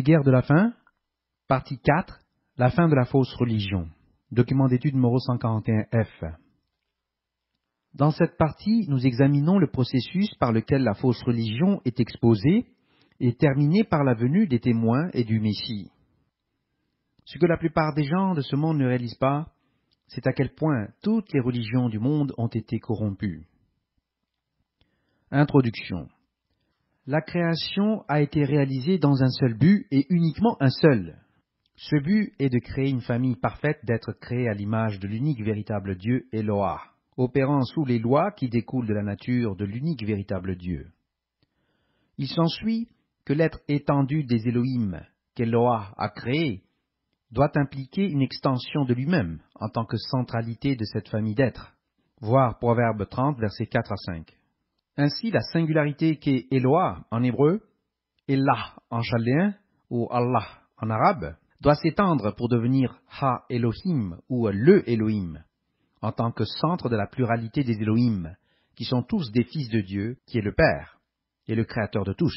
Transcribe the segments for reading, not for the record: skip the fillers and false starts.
guerre de la faim, partie 4, la fin de la fausse religion. Document d'étude numéro 141F. Dans cette partie, nous examinons le processus par lequel la fausse religion est exposée et terminée par la venue des témoins et du Messie. Ce que la plupart des gens de ce monde ne réalisent pas, c'est à quel point toutes les religions du monde ont été corrompues. Introduction. La création a été réalisée dans un seul but et uniquement un seul. Ce but est de créer une famille parfaite, d'être créée à l'image de l'unique véritable Dieu Eloah, opérant sous les lois qui découlent de la nature de l'unique véritable Dieu. Il s'ensuit que l'être étendu des Elohim qu'Eloah a créé doit impliquer une extension de lui-même en tant que centralité de cette famille d'êtres. Voir Proverbe 30, versets 4 à 5. Ainsi, la singularité qu'est Eloah en hébreu, Elah en chaldéen ou Allah en arabe, doit s'étendre pour devenir Ha Elohim ou le Elohim, en tant que centre de la pluralité des Elohim, qui sont tous des fils de Dieu, qui est le Père, et le Créateur de tous.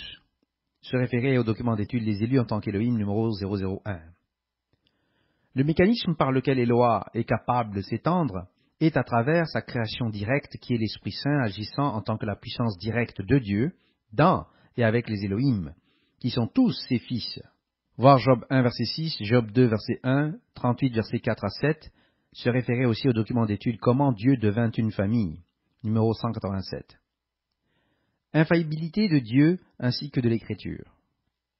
Se référer au document d'étude Les élus en tant qu'Elohim numéro 001. Le mécanisme par lequel Eloah est capable de s'étendre est à travers sa création directe qui est l'Esprit Saint agissant en tant que la puissance directe de Dieu, dans et avec les Elohim, qui sont tous ses fils. Voir Job 1, verset 6, Job 2, verset 1, 38, verset 4 à 7, se référer aussi au document d'étude Comment Dieu devint une famille, numéro 187. Infaillibilité de Dieu ainsi que de l'Écriture.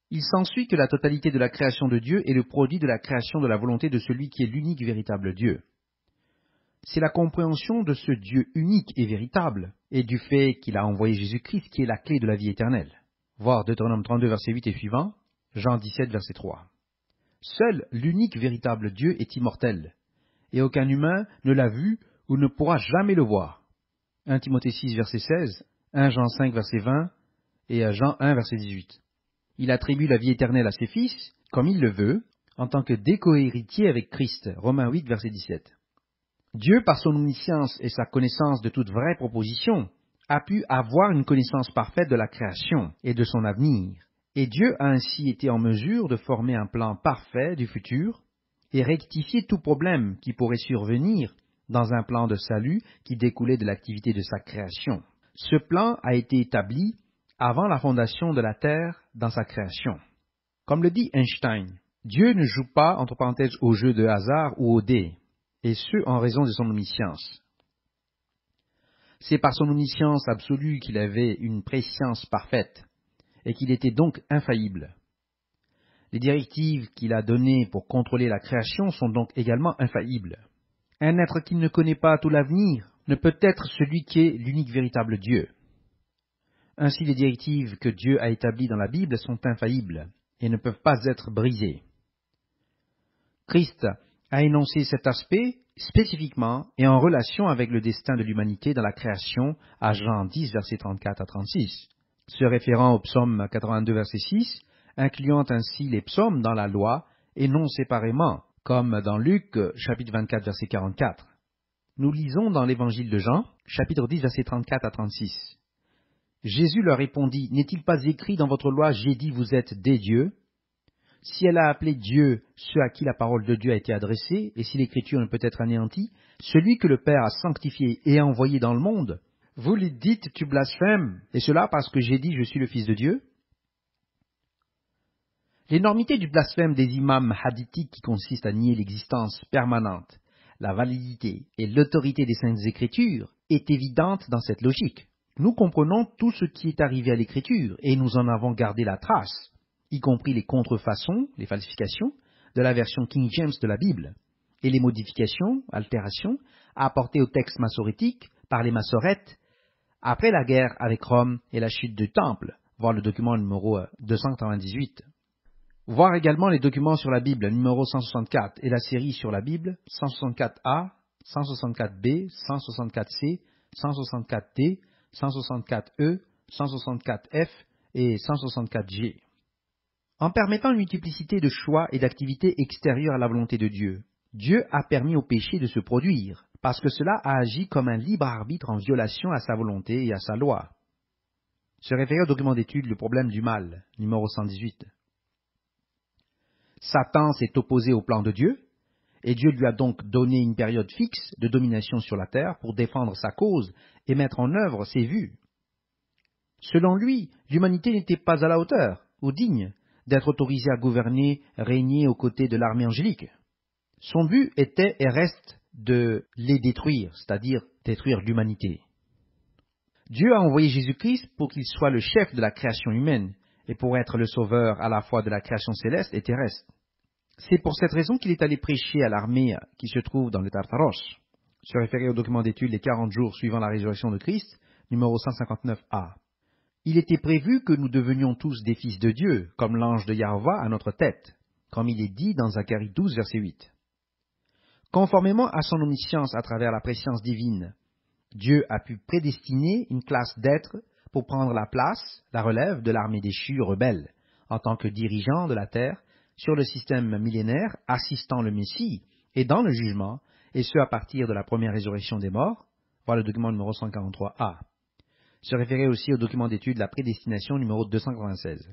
Il s'ensuit que la totalité de la création de Dieu est le produit de la création de la volonté de celui qui est l'unique véritable Dieu. C'est la compréhension de ce Dieu unique et véritable, et du fait qu'il a envoyé Jésus-Christ qui est la clé de la vie éternelle. Voir Deutéronome 32, verset 8 et suivant, Jean 17, verset 3. Seul l'unique véritable Dieu est immortel, et aucun humain ne l'a vu ou ne pourra jamais le voir. 1 Timothée 6, verset 16, 1 Jean 5, verset 20, et Jean 1, verset 18. Il attribue la vie éternelle à ses fils, comme il le veut, en tant que décohéritier avec Christ. Romains 8, verset 17. Dieu, par son omniscience et sa connaissance de toute vraie proposition, a pu avoir une connaissance parfaite de la création et de son avenir. Et Dieu a ainsi été en mesure de former un plan parfait du futur et rectifier tout problème qui pourrait survenir dans un plan de salut qui découlait de l'activité de sa création. Ce plan a été établi avant la fondation de la terre dans sa création. Comme le dit Einstein, Dieu ne joue pas, entre parenthèses, au jeu de hasard ou au dé, et ce en raison de son omniscience. C'est par son omniscience absolue qu'il avait une préscience parfaite, et qu'il était donc infaillible. Les directives qu'il a données pour contrôler la création sont donc également infaillibles. Un être qui ne connaît pas tout l'avenir ne peut être celui qui est l'unique véritable Dieu. Ainsi, les directives que Dieu a établies dans la Bible sont infaillibles et ne peuvent pas être brisées. Christ a énoncé cet aspect spécifiquement et en relation avec le destin de l'humanité dans la création à Jean 10, versets 34 à 36, se référant au psaume 82, verset 6, incluant ainsi les psaumes dans la loi et non séparément, comme dans Luc, chapitre 24, verset 44. Nous lisons dans l'évangile de Jean, chapitre 10, verset 34 à 36. Jésus leur répondit, « N'est-il pas écrit dans votre loi, j'ai dit, vous êtes des dieux » Si elle a appelé Dieu ceux à qui la parole de Dieu a été adressée, et si l'Écriture ne peut être anéantie, celui que le Père a sanctifié et envoyé dans le monde, vous lui dites, tu blasphèmes, et cela parce que j'ai dit, je suis le Fils de Dieu. L'énormité du blasphème des imams hadithiques qui consiste à nier l'existence permanente, la validité et l'autorité des Saintes Écritures est évidente dans cette logique. Nous comprenons tout ce qui est arrivé à l'Écriture, et nous en avons gardé la trace, y compris les contrefaçons, les falsifications, de la version King James de la Bible, et les modifications, altérations, apportées au texte massorétique par les massorètes, après la guerre avec Rome et la chute du Temple, voir le document numéro 298. Voir également les documents sur la Bible numéro 164 et la série sur la Bible 164A, 164B, 164C, 164D, 164E, 164F et 164G. En permettant une multiplicité de choix et d'activités extérieures à la volonté de Dieu, Dieu a permis au péché de se produire, parce que cela a agi comme un libre arbitre en violation à sa volonté et à sa loi. Se référer au document d'étude Le problème du mal, numéro 118. Satan s'est opposé au plan de Dieu, et Dieu lui a donc donné une période fixe de domination sur la terre pour défendre sa cause et mettre en œuvre ses vues. Selon lui, l'humanité n'était pas à la hauteur ou digne d'être autorisée à gouverner, régner aux côtés de l'armée angélique. Son but était et reste de les détruire, c'est-à-dire détruire l'humanité. Dieu a envoyé Jésus-Christ pour qu'il soit le chef de la création humaine et pour être le sauveur à la fois de la création céleste et terrestre. C'est pour cette raison qu'il est allé prêcher à l'armée qui se trouve dans le Tartaros. Se référer au document d'étude Les 40 jours suivant la résurrection de Christ, numéro 159A. Il était prévu que nous devenions tous des fils de Dieu, comme l'ange de Yahova à notre tête, comme il est dit dans Zacharie 12, verset 8. Conformément à son omniscience à travers la préscience divine, Dieu a pu prédestiner une classe d'êtres pour prendre la place, la relève de l'armée déchue rebelle, en tant que dirigeant de la terre, sur le système millénaire, assistant le Messie, et dans le jugement, et ce à partir de la première résurrection des morts, voir le document numéro 143A. Se référer aussi au document d'étude La prédestination numéro 296.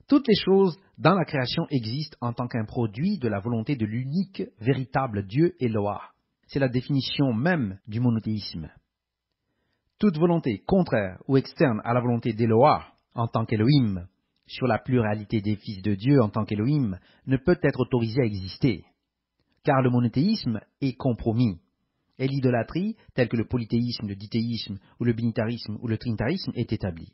Toutes les choses dans la création existent en tant qu'un produit de la volonté de l'unique, véritable Dieu Eloah. C'est la définition même du monothéisme. Toute volonté contraire ou externe à la volonté d'Eloah en tant qu'Elohim, sur la pluralité des fils de Dieu en tant qu'Elohim, ne peut être autorisée à exister, car le monothéisme est compromis, et l'idolâtrie, telle que le polythéisme, le dithéisme, ou le binitarisme, ou le trinitarisme, est établie.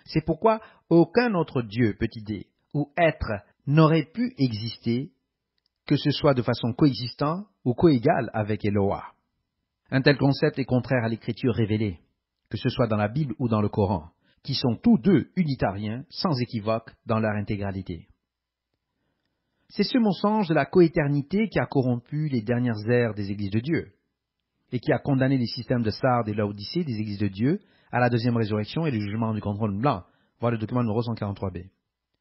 C'est pourquoi aucun autre Dieu, petit d, ou être n'aurait pu exister, que ce soit de façon coexistante ou coégale avec Eloah. Un tel concept est contraire à l'écriture révélée, que ce soit dans la Bible ou dans le Coran, qui sont tous deux unitariens, sans équivoque, dans leur intégralité. C'est ce mensonge de la coéternité qui a corrompu les dernières ères des Églises de Dieu, et qui a condamné les systèmes de Sardes et Laodicée des Églises de Dieu à la deuxième résurrection et le jugement du contrôle blanc, voir le document numéro 143b.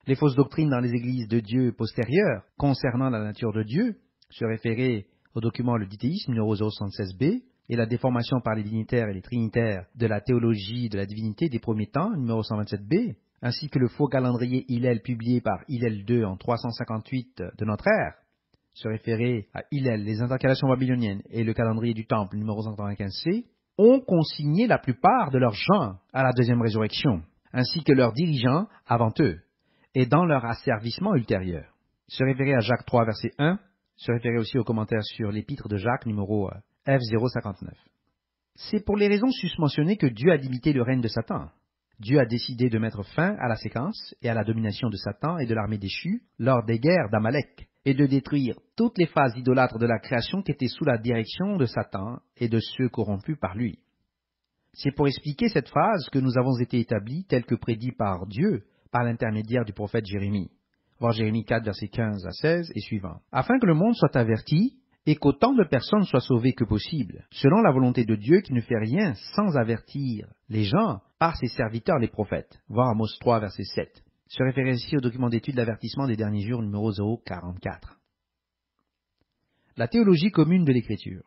Les fausses doctrines dans les Églises de Dieu postérieures concernant la nature de Dieu, se référer au document le dithéisme numéro 076b, et la déformation par les dignitaires et les trinitaires de la théologie de la divinité des premiers temps, numéro 127b, ainsi que le faux calendrier Hillel publié par Hillel II en 358 de notre ère, se référer à Hillel, les intercalations babyloniennes et le calendrier du temple, numéro 195c, ont consigné la plupart de leurs gens à la deuxième résurrection, ainsi que leurs dirigeants avant eux, et dans leur asservissement ultérieur. Se référer à Jacques 3, verset 1, se référer aussi au commentaire sur l'épître de Jacques, numéro F059. C'est pour les raisons susmentionnées que Dieu a limité le règne de Satan. Dieu a décidé de mettre fin à la séquence et à la domination de Satan et de l'armée déchue lors des guerres d'Amalek, et de détruire toutes les phases idolâtres de la création qui étaient sous la direction de Satan et de ceux corrompus par lui. C'est pour expliquer cette phase que nous avons été établis telle que prédit par Dieu par l'intermédiaire du prophète Jérémie. Voir Jérémie 4, versets 15 à 16 et suivants. Afin que le monde soit averti et qu'autant de personnes soient sauvées que possible, selon la volonté de Dieu qui ne fait rien sans avertir les gens par ses serviteurs les prophètes. Voir Amos 3, verset 7. Se référer ici au document d'étude d'avertissement des derniers jours numéro 044. La théologie commune de l'Écriture.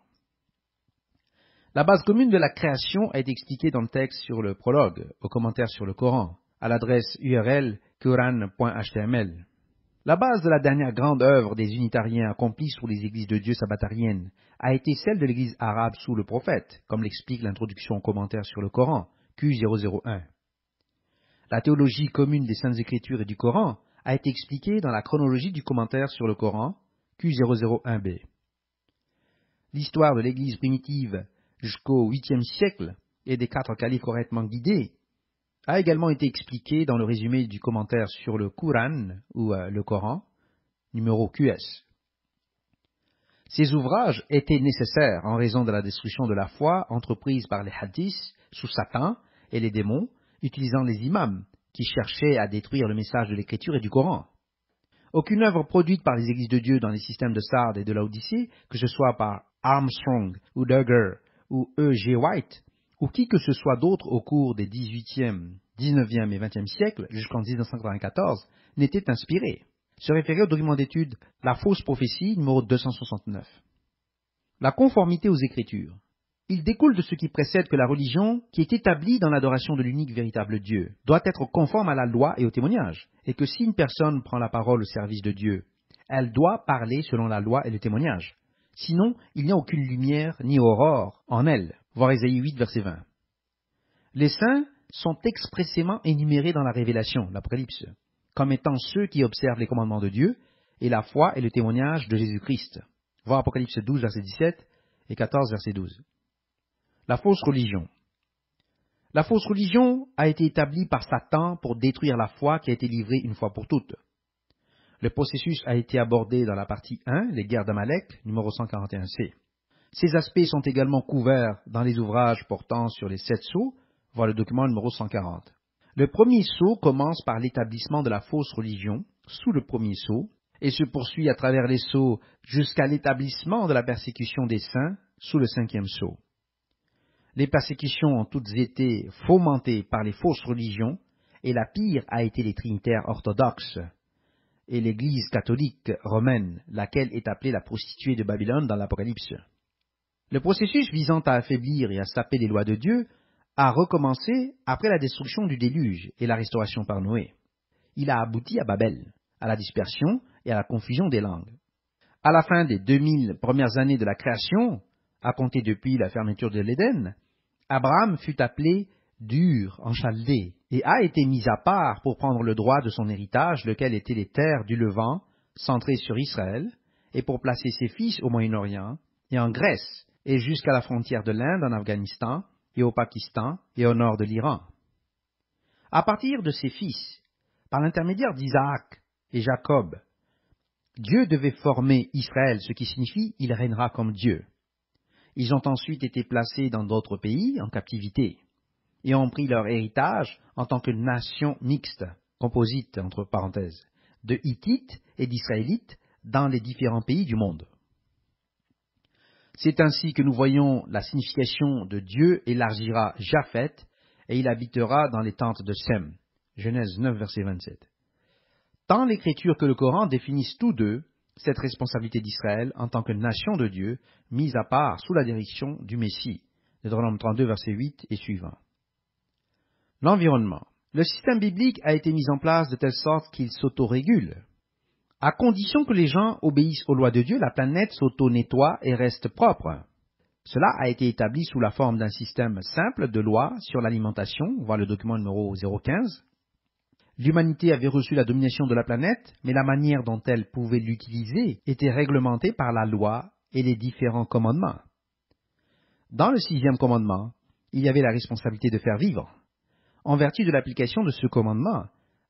La base commune de la création est expliquée dans le texte sur le prologue, au commentaire sur le Coran, à l'adresse URL quran.html. La base de la dernière grande œuvre des unitariens accomplie sur les églises de Dieu sabbatariennes a été celle de l'église arabe sous le prophète, comme l'explique l'introduction au commentaire sur le Coran, Q001. La théologie commune des Saintes Écritures et du Coran a été expliquée dans la chronologie du commentaire sur le Coran, Q001b. L'histoire de l'Église primitive jusqu'au 8e siècle et des 4 califes correctement guidés a également été expliquée dans le résumé du commentaire sur le Coran ou le Coran, numéro QS. Ces ouvrages étaient nécessaires en raison de la destruction de la foi entreprise par les hadiths sous Satan et les démons, utilisant les imams qui cherchaient à détruire le message de l'Écriture et du Coran. Aucune œuvre produite par les Églises de Dieu dans les systèmes de Sardes et de Laodicée, que ce soit par Armstrong ou Duggar ou E.G. White, ou qui que ce soit d'autre au cours des 18e, 19e et 20e siècles jusqu'en 1994, n'était inspirée. Se référer au document d'étude La fausse prophétie, numéro 269. La conformité aux Écritures. Il découle de ce qui précède que la religion, qui est établie dans l'adoration de l'unique véritable Dieu, doit être conforme à la loi et au témoignage, et que si une personne prend la parole au service de Dieu, elle doit parler selon la loi et le témoignage. Sinon, il n'y a aucune lumière ni aurore en elle. Voir Ésaïe 8, verset 20. Les saints sont expressément énumérés dans la Révélation, l'Apocalypse, comme étant ceux qui observent les commandements de Dieu et la foi et le témoignage de Jésus-Christ. Voir Apocalypse 12, verset 17 et 14, verset 12. La fausse religion. La fausse religion a été établie par Satan pour détruire la foi qui a été livrée une fois pour toutes. Le processus a été abordé dans la partie 1, les guerres d'Amalek, numéro 141c. Ces aspects sont également couverts dans les ouvrages portant sur les 7 sceaux, voir le document numéro 140. Le premier sceau commence par l'établissement de la fausse religion, sous le premier sceau, et se poursuit à travers les sceaux jusqu'à l'établissement de la persécution des saints, sous le 5e sceau. Les persécutions ont toutes été fomentées par les fausses religions, et la pire a été les trinitaires orthodoxes et l'Église catholique romaine, laquelle est appelée la prostituée de Babylone dans l'Apocalypse. Le processus visant à affaiblir et à saper les lois de Dieu a recommencé après la destruction du déluge et la restauration par Noé. Il a abouti à Babel, à la dispersion et à la confusion des langues. À la fin des 2000 premières années de la création, à compter depuis la fermeture de l'Éden, Abraham fut appelé Dur en Chaldée et a été mis à part pour prendre le droit de son héritage, lequel était les terres du Levant, centrées sur Israël, et pour placer ses fils au Moyen-Orient et en Grèce, et jusqu'à la frontière de l'Inde en Afghanistan, et au Pakistan, et au nord de l'Iran. À partir de ses fils, par l'intermédiaire d'Isaac et Jacob, Dieu devait former Israël, ce qui signifie « il régnera comme Dieu ». Ils ont ensuite été placés dans d'autres pays en captivité, et ont pris leur héritage en tant que nation mixte, composite, entre parenthèses, de Hittites et d'Israélites dans les différents pays du monde. C'est ainsi que nous voyons la signification de Dieu élargira Japhet, et il habitera dans les tentes de Sem. Genèse 9, verset 27. Tant l'Écriture que le Coran définissent tous deux cette responsabilité d'Israël en tant que nation de Dieu, mise à part sous la direction du Messie. Deutéronome 32, verset 8 et suivant. L'environnement. Le système biblique a été mis en place de telle sorte qu'il s'autorégule. À condition que les gens obéissent aux lois de Dieu, la planète s'auto-nettoie et reste propre. Cela a été établi sous la forme d'un système simple de lois sur l'alimentation, voir le document numéro 015. L'humanité avait reçu la domination de la planète, mais la manière dont elle pouvait l'utiliser était réglementée par la loi et les différents commandements. Dans le 6e commandement, il y avait la responsabilité de faire vivre. En vertu de l'application de ce commandement,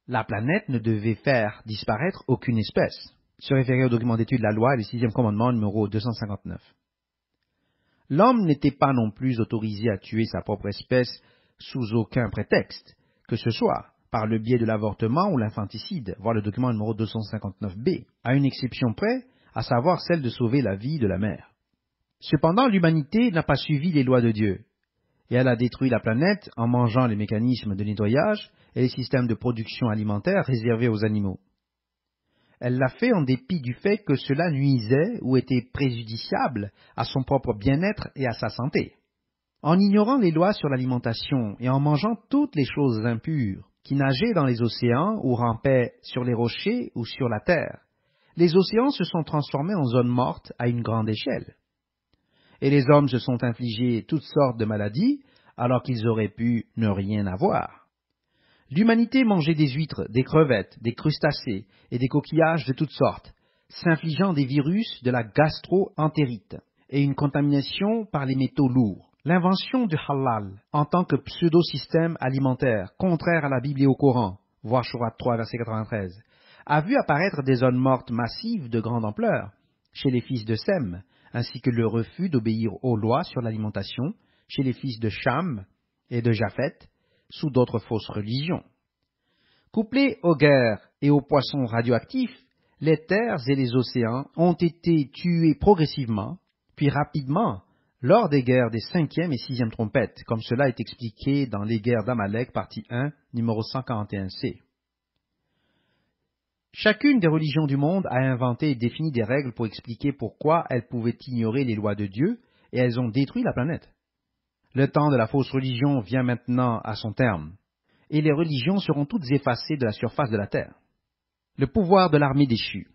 la planète ne devait faire disparaître aucune espèce. Se référer au document d'étude de la loi et le 6e commandement numéro 259. L'homme n'était pas non plus autorisé à tuer sa propre espèce sous aucun prétexte, que ce soit par le biais de l'avortement ou l'infanticide, voir le document numéro 259b, à une exception près, à savoir celle de sauver la vie de la mère. Cependant, l'humanité n'a pas suivi les lois de Dieu, et elle a détruit la planète en mangeant les mécanismes de nettoyage et les systèmes de production alimentaire réservés aux animaux. Elle l'a fait en dépit du fait que cela nuisait ou était préjudiciable à son propre bien-être et à sa santé. En ignorant les lois sur l'alimentation et en mangeant toutes les choses impures qui nageaient dans les océans ou rampaient sur les rochers ou sur la terre, les océans se sont transformés en zones mortes à une grande échelle. Et les hommes se sont infligés toutes sortes de maladies alors qu'ils auraient pu ne rien avoir. L'humanité mangeait des huîtres, des crevettes, des crustacés et des coquillages de toutes sortes, s'infligeant des virus de la gastro-entérite et une contamination par les métaux lourds. L'invention du halal en tant que pseudo-système alimentaire, contraire à la Bible et au Coran, voir Shourat 3, verset 93, a vu apparaître des zones mortes massives de grande ampleur chez les fils de Sem, ainsi que le refus d'obéir aux lois sur l'alimentation chez les fils de Cham et de Japhet, sous d'autres fausses religions. Couplés aux guerres et aux poissons radioactifs, les terres et les océans ont été tués progressivement, puis rapidement, lors des guerres des 5e et 6e trompettes, comme cela est expliqué dans les guerres d'Amalek, partie 1, numéro 141c. Chacune des religions du monde a inventé et défini des règles pour expliquer pourquoi elles pouvaient ignorer les lois de Dieu, et elles ont détruit la planète. Le temps de la fausse religion vient maintenant à son terme, et les religions seront toutes effacées de la surface de la terre. Le pouvoir de l'armée déchue.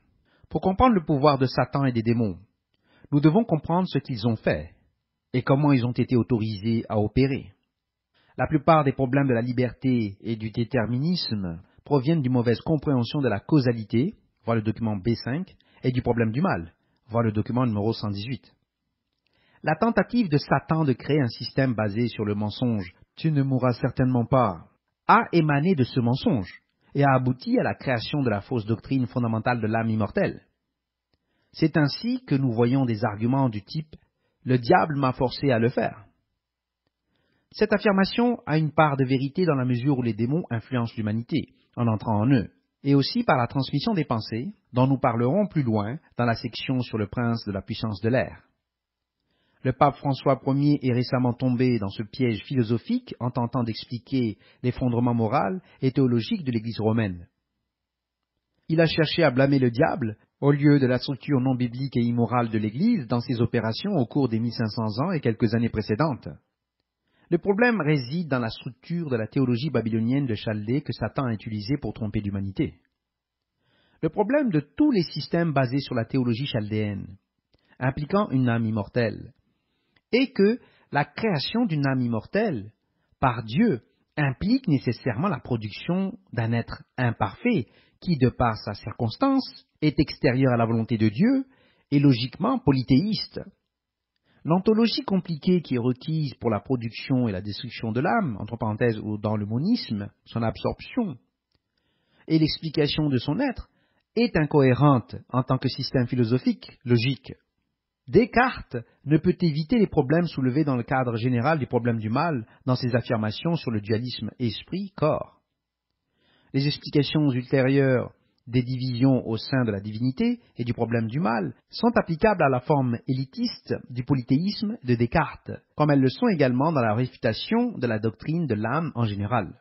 Pour comprendre le pouvoir de Satan et des démons, nous devons comprendre ce qu'ils ont fait et comment ils ont été autorisés à opérer. La plupart des problèmes de la liberté et du déterminisme proviennent d'une mauvaise compréhension de la causalité, voir le document B5, et du problème du mal, voir le document numéro 118. La tentative de Satan de créer un système basé sur le mensonge « tu ne mourras certainement pas » a émané de ce mensonge et a abouti à la création de la fausse doctrine fondamentale de l'âme immortelle. C'est ainsi que nous voyons des arguments du type « le diable m'a forcé à le faire ». Cette affirmation a une part de vérité dans la mesure où les démons influencent l'humanité en entrant en eux, et aussi par la transmission des pensées, dont nous parlerons plus loin dans la section sur le prince de la puissance de l'air. Le pape François Ier est récemment tombé dans ce piège philosophique en tentant d'expliquer les fondements moraux et théologiques de l'Église romaine. Il a cherché à blâmer le diable au lieu de la structure non biblique et immorale de l'Église dans ses opérations au cours des 1500 ans et quelques années précédentes. Le problème réside dans la structure de la théologie babylonienne de Chaldée que Satan a utilisée pour tromper l'humanité. Le problème de tous les systèmes basés sur la théologie chaldéenne, impliquant une âme immortelle, est que la création d'une âme immortelle par Dieu implique nécessairement la production d'un être imparfait qui, de par sa circonstance, est extérieur à la volonté de Dieu et logiquement polythéiste. L'ontologie compliquée qui est requise pour la production et la destruction de l'âme, entre parenthèses ou dans le monisme, son absorption, et l'explication de son être, est incohérente en tant que système philosophique, logique. Descartes ne peut éviter les problèmes soulevés dans le cadre général du problème du mal dans ses affirmations sur le dualisme esprit-corps. Les explications ultérieures des divisions au sein de la divinité et du problème du mal sont applicables à la forme élitiste du polythéisme de Descartes, comme elles le sont également dans la réfutation de la doctrine de l'âme en général.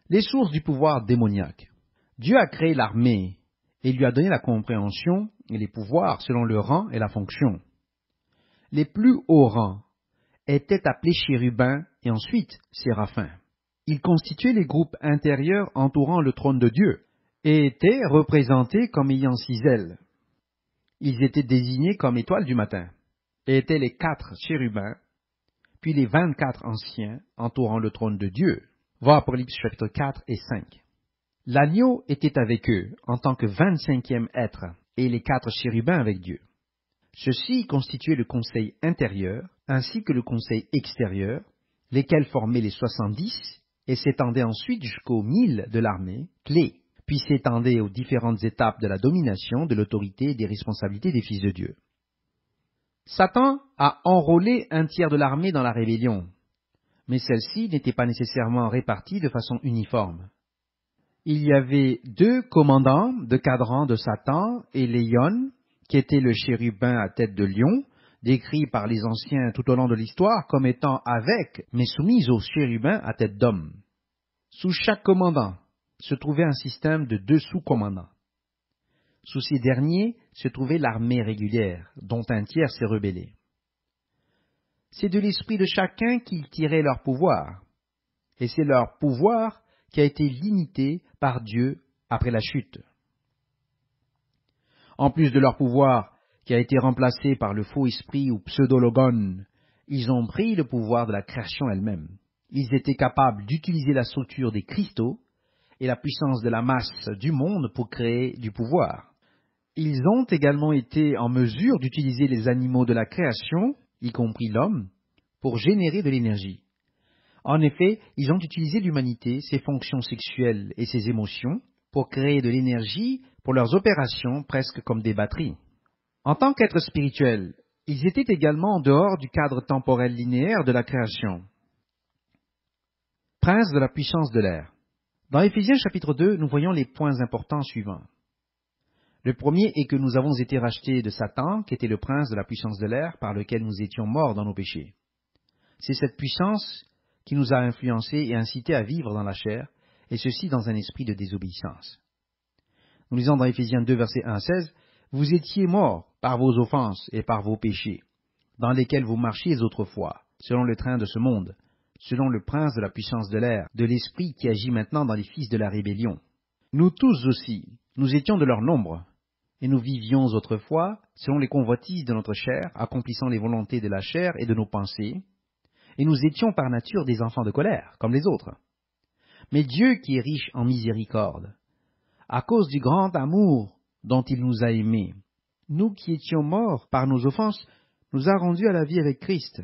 Les sources du pouvoir démoniaque. Dieu a créé l'armée et lui a donné la compréhension et les pouvoirs selon le rang et la fonction. Les plus hauts rangs étaient appelés chérubins et ensuite séraphins. Ils constituaient les groupes intérieurs entourant le trône de Dieu et étaient représentés comme ayant 6 ailes. Ils étaient désignés comme étoiles du matin et étaient les 4 chérubins, puis les 24 anciens entourant le trône de Dieu. Voir Apocalypse chapitre 4 et 5. L'agneau était avec eux en tant que 25e être et les 4 chérubins avec Dieu. Ceux-ci constituaient le conseil intérieur ainsi que le conseil extérieur, lesquels formaient les 70 et s'étendaient ensuite jusqu'aux 1000 de l'armée, clés, puis s'étendaient aux différentes étapes de la domination, de l'autorité et des responsabilités des fils de Dieu. Satan a enrôlé un tiers de l'armée dans la rébellion, mais celle-ci n'était pas nécessairement répartie de façon uniforme. Il y avait 2 commandants de cadran de Satan et Léon, qui était le chérubin à tête de lion, décrit par les anciens tout au long de l'histoire comme étant avec, mais soumis au chérubin à tête d'homme. Sous chaque commandant se trouvait un système de 2 sous-commandants. Sous ces derniers se trouvait l'armée régulière, dont un tiers s'est rebellé. C'est de l'esprit de chacun qu'ils tiraient leur pouvoir, et c'est leur pouvoir qui a été limité par Dieu après la chute. En plus de leur pouvoir qui a été remplacé par le faux esprit ou pseudologone, ils ont pris le pouvoir de la création elle-même. Ils étaient capables d'utiliser la structure des cristaux et la puissance de la masse du monde pour créer du pouvoir. Ils ont également été en mesure d'utiliser les animaux de la création, y compris l'homme, pour générer de l'énergie. En effet, ils ont utilisé l'humanité, ses fonctions sexuelles et ses émotions pour créer de l'énergie pour leurs opérations presque comme des batteries. En tant qu'êtres spirituels, ils étaient également en dehors du cadre temporel linéaire de la création. Prince de la puissance de l'air. Dans Éphésiens chapitre 2, nous voyons les points importants suivants. Le premier est que nous avons été rachetés de Satan, qui était le prince de la puissance de l'air, par lequel nous étions morts dans nos péchés. C'est cette puissance qui nous a influencés et incités à vivre dans la chair, et ceci dans un esprit de désobéissance. Nous lisons dans Éphésiens 2, versets 1 à 16, « Vous étiez morts par vos offenses et par vos péchés, dans lesquels vous marchiez autrefois, selon le train de ce monde, selon le prince de la puissance de l'air, de l'esprit qui agit maintenant dans les fils de la rébellion. Nous tous aussi, nous étions de leur nombre, et nous vivions autrefois selon les convoitises de notre chair, accomplissant les volontés de la chair et de nos pensées, et nous étions par nature des enfants de colère, comme les autres. Mais Dieu qui est riche en miséricorde, à cause du grand amour dont il nous a aimés, nous qui étions morts par nos offenses, nous a rendus à la vie avec Christ.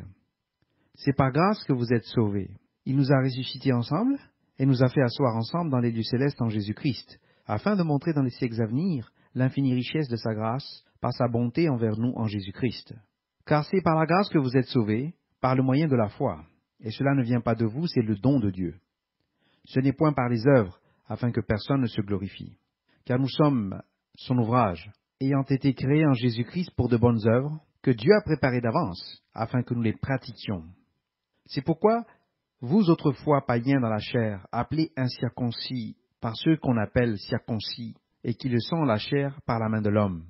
C'est par grâce que vous êtes sauvés. Il nous a ressuscités ensemble et nous a fait asseoir ensemble dans les lieux célestes en Jésus-Christ, afin de montrer dans les siècles à venir l'infinie richesse de sa grâce par sa bonté envers nous en Jésus-Christ. Car c'est par la grâce que vous êtes sauvés, par le moyen de la foi. Et cela ne vient pas de vous, c'est le don de Dieu. Ce n'est point par les œuvres, afin que personne ne se glorifie. Car nous sommes son ouvrage, ayant été créés en Jésus-Christ pour de bonnes œuvres, que Dieu a préparées d'avance, afin que nous les pratiquions. C'est pourquoi, vous autrefois païens dans la chair, appelés incirconcis par ceux qu'on appelle circoncis, et qui le sont la chair par la main de l'homme.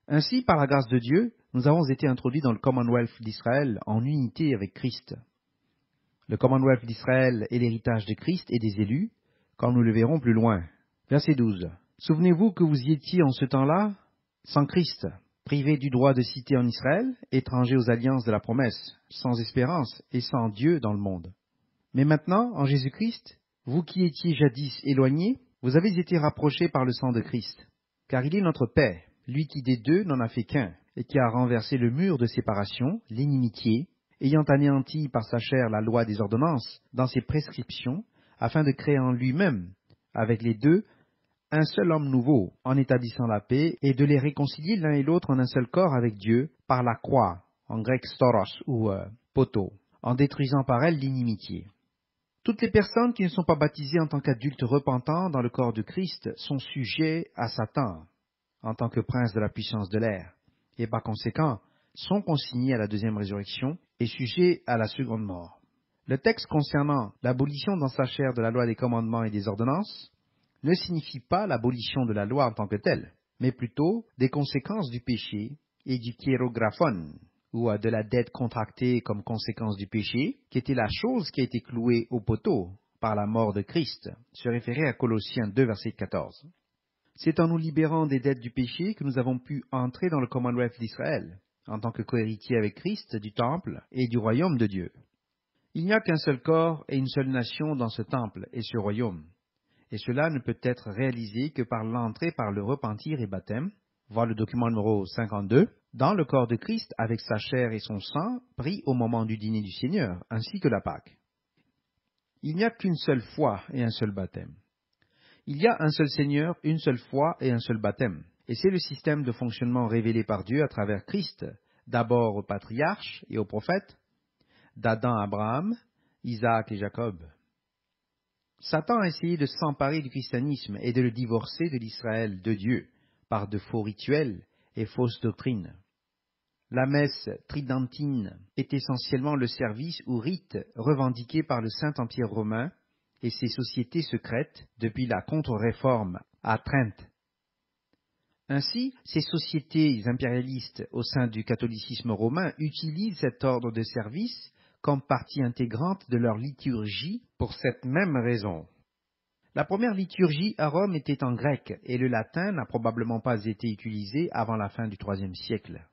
Ainsi, par la grâce de Dieu, nous avons été introduits dans le Commonwealth d'Israël en unité avec Christ. Le Commonwealth d'Israël est l'héritage de Christ et des élus, comme nous le verrons plus loin. Verset 12. Souvenez-vous que vous y étiez en ce temps-là, sans Christ, privés du droit de cité en Israël, étrangers aux alliances de la promesse, sans espérance et sans Dieu dans le monde. Mais maintenant, en Jésus-Christ, vous qui étiez jadis éloignés, vous avez été rapprochés par le sang de Christ. Car il est notre paix, lui qui des deux n'en a fait qu'un, et qui a renversé le mur de séparation, l'inimitié, ayant anéanti par sa chair la loi des ordonnances dans ses prescriptions, afin de créer en lui-même, avec les deux, un seul homme nouveau, en établissant la paix, et de les réconcilier l'un et l'autre en un seul corps avec Dieu, par la croix, en grec storos ou poto, en détruisant par elle l'inimitié. Toutes les personnes qui ne sont pas baptisées en tant qu'adultes repentants dans le corps de Christ sont sujets à Satan, en tant que prince de la puissance de l'air, et par conséquent sont consignés à la deuxième résurrection et sujets à la seconde mort. Le texte concernant l'abolition dans sa chair de la loi des commandements et des ordonnances ne signifie pas l'abolition de la loi en tant que telle, mais plutôt des conséquences du péché et du kérographon, ou de la dette contractée comme conséquence du péché, qui était la chose qui a été clouée au poteau par la mort de Christ, se référer à Colossiens 2, verset 14. C'est en nous libérant des dettes du péché que nous avons pu entrer dans le Commonwealth d'Israël, en tant que cohéritiers avec Christ du temple et du royaume de Dieu. Il n'y a qu'un seul corps et une seule nation dans ce temple et ce royaume, et cela ne peut être réalisé que par l'entrée par le repentir et baptême, voir le document numéro 52, dans le corps de Christ avec sa chair et son sang pris au moment du dîner du Seigneur, ainsi que la Pâque. Il n'y a qu'une seule foi et un seul baptême. Il y a un seul Seigneur, une seule foi et un seul baptême. Et c'est le système de fonctionnement révélé par Dieu à travers Christ, d'abord aux patriarches et aux prophètes, d'Adam à Abraham, Isaac et Jacob. Satan a essayé de s'emparer du christianisme et de le divorcer de l'Israël de Dieu par de faux rituels et fausses doctrines. La messe tridentine est essentiellement le service ou rite revendiqué par le Saint-Empire romain et ses sociétés secrètes depuis la contre-réforme à Trente. Ainsi, ces sociétés impérialistes au sein du catholicisme romain utilisent cet ordre de service comme partie intégrante de leur liturgie pour cette même raison. La première liturgie à Rome était en grec et le latin n'a probablement pas été utilisé avant la fin du IIIe siècle.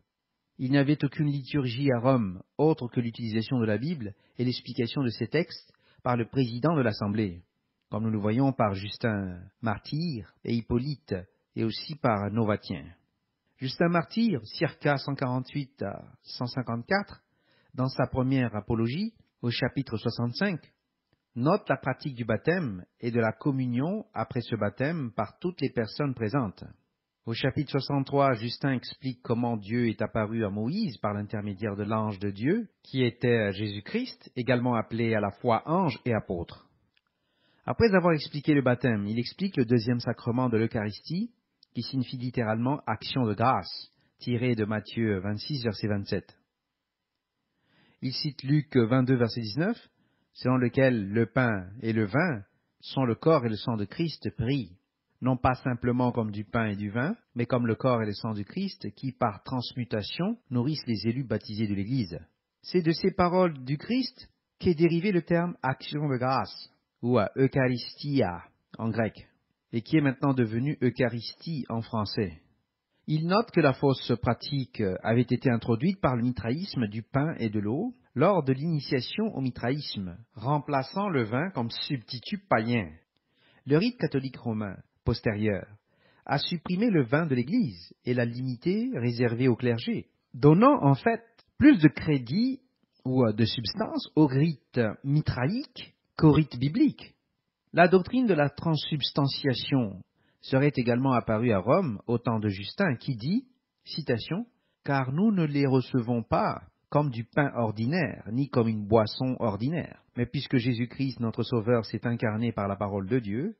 Il n'y avait aucune liturgie à Rome autre que l'utilisation de la Bible et l'explication de ces textes par le président de l'Assemblée, comme nous le voyons par Justin Martyr et Hippolyte, et aussi par Novatien. Justin Martyr, circa 148 à 154, dans sa première apologie, au chapitre 65, note la pratique du baptême et de la communion après ce baptême par toutes les personnes présentes. Au chapitre 63, Justin explique comment Dieu est apparu à Moïse par l'intermédiaire de l'ange de Dieu, qui était Jésus-Christ, également appelé à la fois ange et apôtre. Après avoir expliqué le baptême, il explique le deuxième sacrement de l'Eucharistie, qui signifie littéralement « action de grâce », tiré de Matthieu 26, verset 27. Il cite Luc 22, verset 19, selon lequel le pain et le vin sont le corps et le sang de Christ pris, non pas simplement comme du pain et du vin, mais comme le corps et le sang du Christ qui, par transmutation, nourrissent les élus baptisés de l'Église. C'est de ces paroles du Christ qu'est dérivé le terme action de grâce, ou Eucharistia en grec, et qui est maintenant devenu Eucharistie en français. Il note que la fausse pratique avait été introduite par le mitraïsme du pain et de l'eau lors de l'initiation au mitraïsme, remplaçant le vin comme substitut païen. Le rite catholique romain postérieur a supprimé le vin de l'Église et l'a limité, réservé au clergé, donnant en fait plus de crédit ou de substance au rite mitraïque qu'au rite biblique. La doctrine de la transsubstantiation serait également apparue à Rome au temps de Justin qui dit, citation, « Car nous ne les recevons pas comme du pain ordinaire, ni comme une boisson ordinaire, mais puisque Jésus-Christ, notre Sauveur, s'est incarné par la parole de Dieu,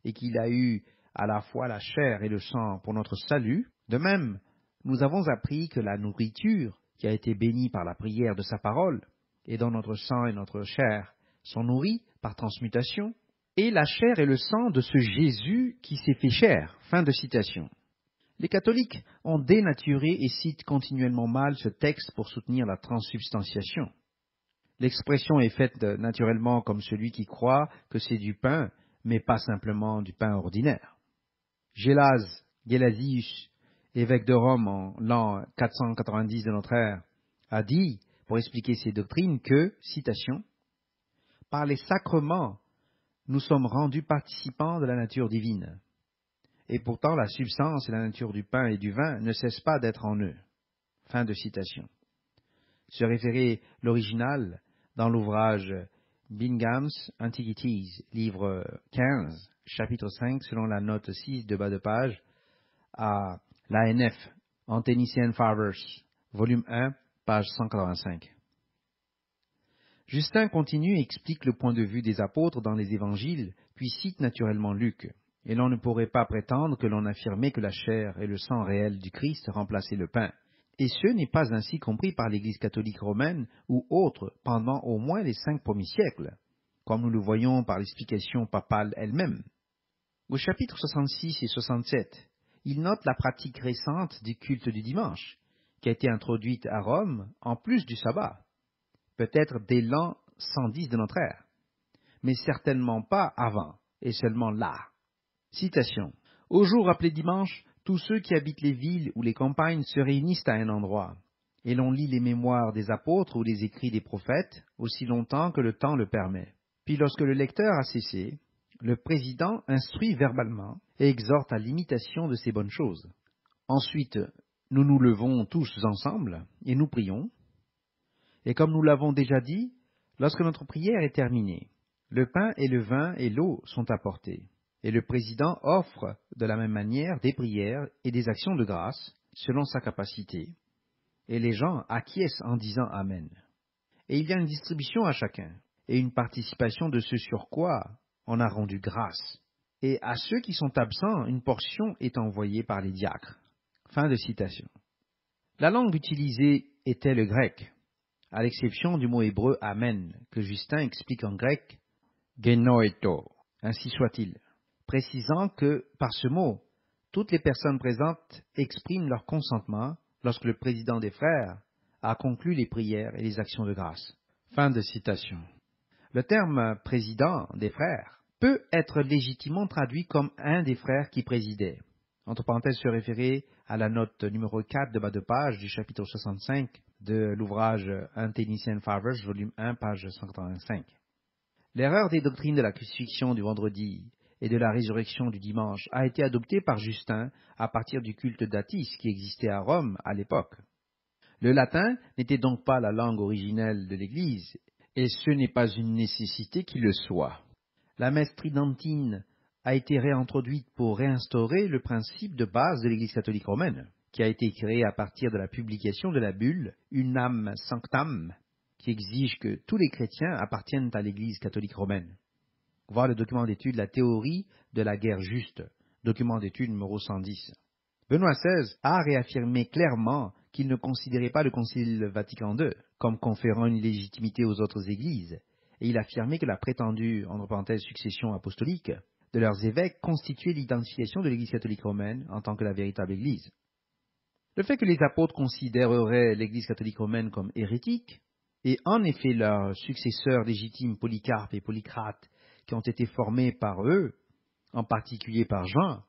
et qu'il a eu à la fois la chair et le sang pour notre salut, de même, nous avons appris que la nourriture qui a été bénie par la prière de sa parole, et dont notre sang et notre chair sont nourris par transmutation, et la chair et le sang de ce Jésus qui s'est fait chair. » Fin de citation. Les catholiques ont dénaturé et citent continuellement mal ce texte pour soutenir la transsubstantiation. L'expression est faite naturellement comme celui qui croit que c'est du pain, mais pas simplement du pain ordinaire. Gelasius, évêque de Rome en l'an 490 de notre ère, a dit, pour expliquer ces doctrines, que, citation, « Par les sacrements, nous sommes rendus participants de la nature divine. Et pourtant la substance et la nature du pain et du vin ne cessent pas d'être en eux. » Fin de citation. Se référer l'original dans l'ouvrage Bingham's Antiquities, livre 15, chapitre 5, selon la note 6 de bas de page, à l'ANF, Anténicien Fathers, volume 1, page 185. Justin continue et explique le point de vue des apôtres dans les évangiles, puis cite naturellement Luc. Et l'on ne pourrait pas prétendre que l'on affirmait que la chair et le sang réel du Christ remplaçaient le pain. Et ce n'est pas ainsi compris par l'Église catholique romaine ou autre pendant au moins les 5 premiers siècles, comme nous le voyons par l'explication papale elle-même. Au chapitre 66 et 67, il note la pratique récente du culte du dimanche, qui a été introduite à Rome en plus du sabbat, peut-être dès l'an 110 de notre ère, mais certainement pas avant, et seulement là. Citation. « Au jour appelé dimanche, tous ceux qui habitent les villes ou les campagnes se réunissent à un endroit, et l'on lit les mémoires des apôtres ou les écrits des prophètes aussi longtemps que le temps le permet. Puis lorsque le lecteur a cessé, le président instruit verbalement et exhorte à l'imitation de ces bonnes choses. Ensuite, nous nous levons tous ensemble et nous prions. Et comme nous l'avons déjà dit, lorsque notre prière est terminée, le pain et le vin et l'eau sont apportés. Et le président offre de la même manière des prières et des actions de grâce, selon sa capacité. Et les gens acquiescent en disant Amen. Et il y a une distribution à chacun, et une participation de ce sur quoi on a rendu grâce. Et à ceux qui sont absents, une portion est envoyée par les diacres. Fin de citation. La langue utilisée était le grec, à l'exception du mot hébreu Amen, que Justin explique en grec Genoeto, ainsi soit-il, précisant que, par ce mot, toutes les personnes présentes expriment leur consentement lorsque le président des frères a conclu les prières et les actions de grâce. Fin de citation. Le terme « président des frères » peut être légitimement traduit comme un des frères qui présidait. Entre parenthèses, se référer à la note numéro 4 de bas de page du chapitre 65 de l'ouvrage Anténicien Fathers, volume 1, page 185. L'erreur des doctrines de la crucifixion du vendredi et de la résurrection du dimanche a été adoptée par Justin à partir du culte d'Atis qui existait à Rome à l'époque. Le latin n'était donc pas la langue originelle de l'Église, et ce n'est pas une nécessité qu'il le soit. La messe tridentine a été réintroduite pour réinstaurer le principe de base de l'Église catholique romaine, qui a été créé à partir de la publication de la bulle Unam Sanctam, qui exige que tous les chrétiens appartiennent à l'Église catholique romaine. Voir le document d'étude La théorie de la guerre juste, document d'étude numéro 110. Benoît XVI a réaffirmé clairement qu'il ne considérait pas le Concile Vatican II comme conférant une légitimité aux autres églises, et il affirmait que la prétendue, entre parenthèses, succession apostolique de leurs évêques constituait l'identification de l'Église catholique romaine en tant que la véritable Église. Le fait que les apôtres considéreraient l'Église catholique romaine comme hérétique Et en effet, leurs successeurs légitimes Polycarpe et Polycrate, qui ont été formés par eux, en particulier par Jean,